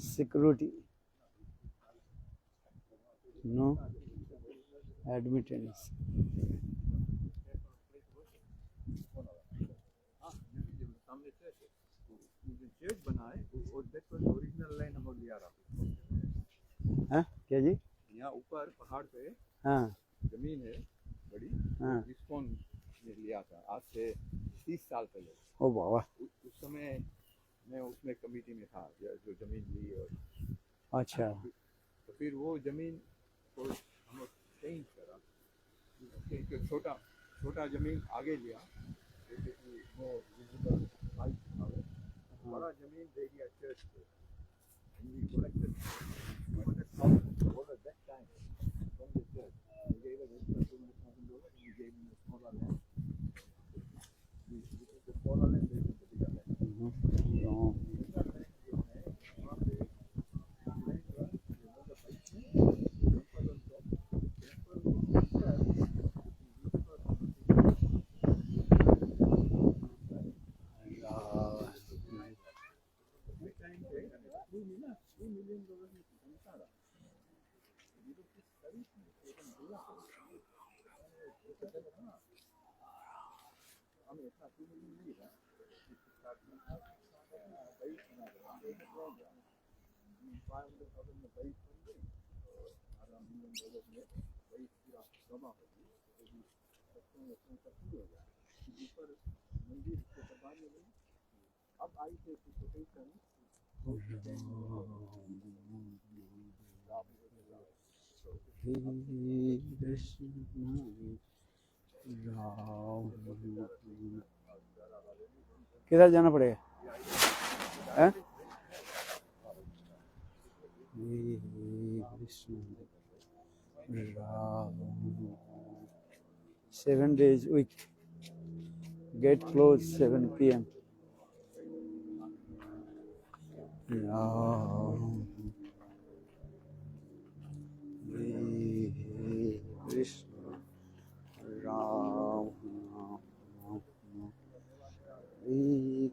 security no admittance.
सामने से जो चर्च बना है वो दैट वाज ओरिजिनल लाइन हम लिया रहा।
हाँ क्या जी?
यहाँ ऊपर पहाड़ पे
हाँ
जमीन है बड़ी।
हाँ
इस्कॉन ने लिया था आज से 30 साल पहले।
ओ बाबा।
उस समय मैं उसमें कमेटी में था जो जमीन ली। और
अच्छा
तो फिर वो जमीन को हम लोग चेंज करा। छोटा जमीन आगे लिया जैसे कि वो विजिबल बड़ा जमीन दे दिया चर्च को। And we collected $200,000 that time.
किधर जाना पड़ेगा? हैं? Krishna Ram 7 days week. Gate closed 7 p.m. Ram Krishna Ram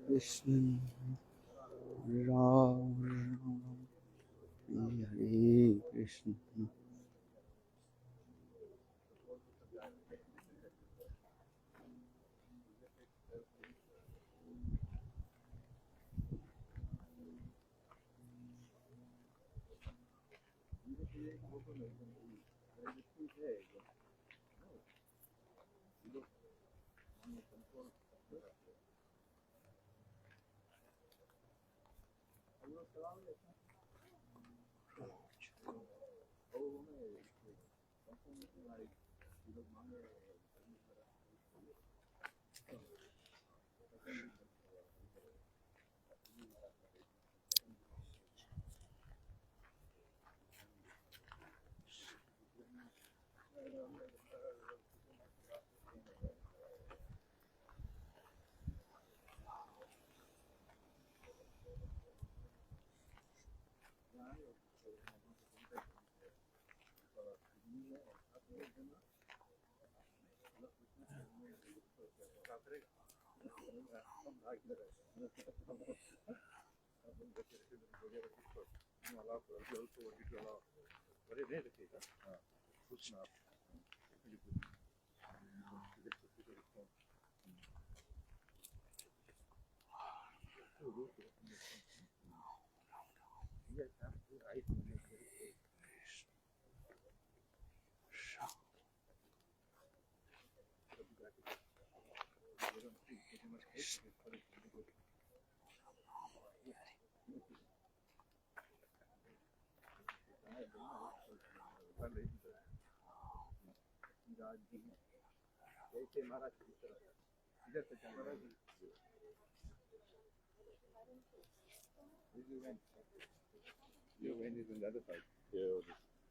Krishna Ram Hare Krishna.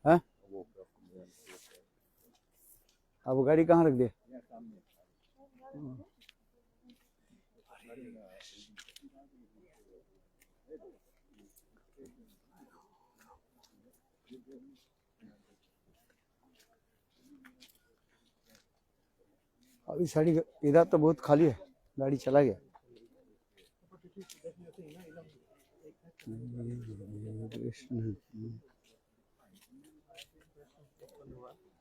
हाँ? अब गाड़ी कहाँ रख दिया? अभी साड़ी इधर तो बहुत खाली है, गाड़ी चला गया।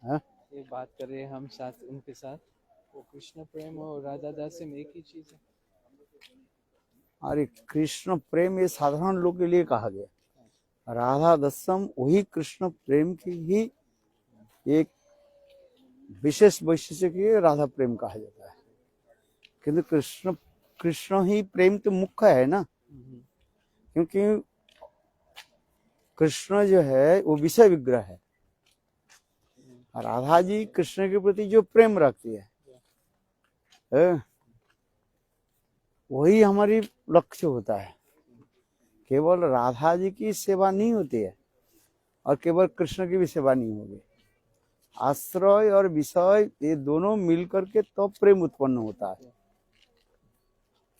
हाँ?
ये बात कर रहे हैं हम साथ उनके साथ, वो कृष्ण प्रेम और राधा दासी में एक ही चीज है।
अरे कृष्ण प्रेम ये साधारण लोग के लिए कहा गया, राधा दस्यम वही कृष्ण प्रेम की ही एक विशेष वैशिष्ट्य की राधा प्रेम कहा जाता है। किंतु कृष्ण ही प्रेम तो मुख्य है ना, क्योंकि कृष्ण जो है वो विषय विग्रह है, राधा जी कृष्ण के प्रति जो प्रेम रखती है वही हमारी लक्ष्य होता है। केवल राधा जी की सेवा नहीं होती है और केवल कृष्ण की भी सेवा नहीं होगी, आश्रय और विषय ये दोनों मिलकर के तो प्रेम उत्पन्न होता है।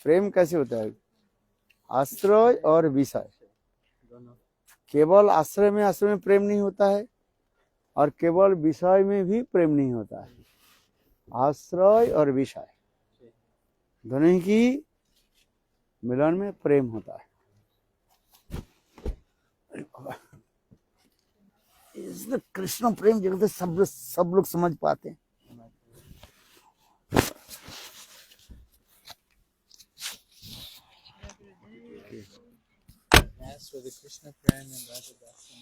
प्रेम कैसे होता है? आश्रय और विषय, केवल आश्रय में प्रेम नहीं होता है और केवल विषय में भी प्रेम नहीं होता है। आश्रय और विषय दोनों की मिलन में प्रेम होता है। इसलिए कृष्ण प्रेम जगत सब लोग समझ पाते हैं।
the Krishna Prem and Radha Dasam.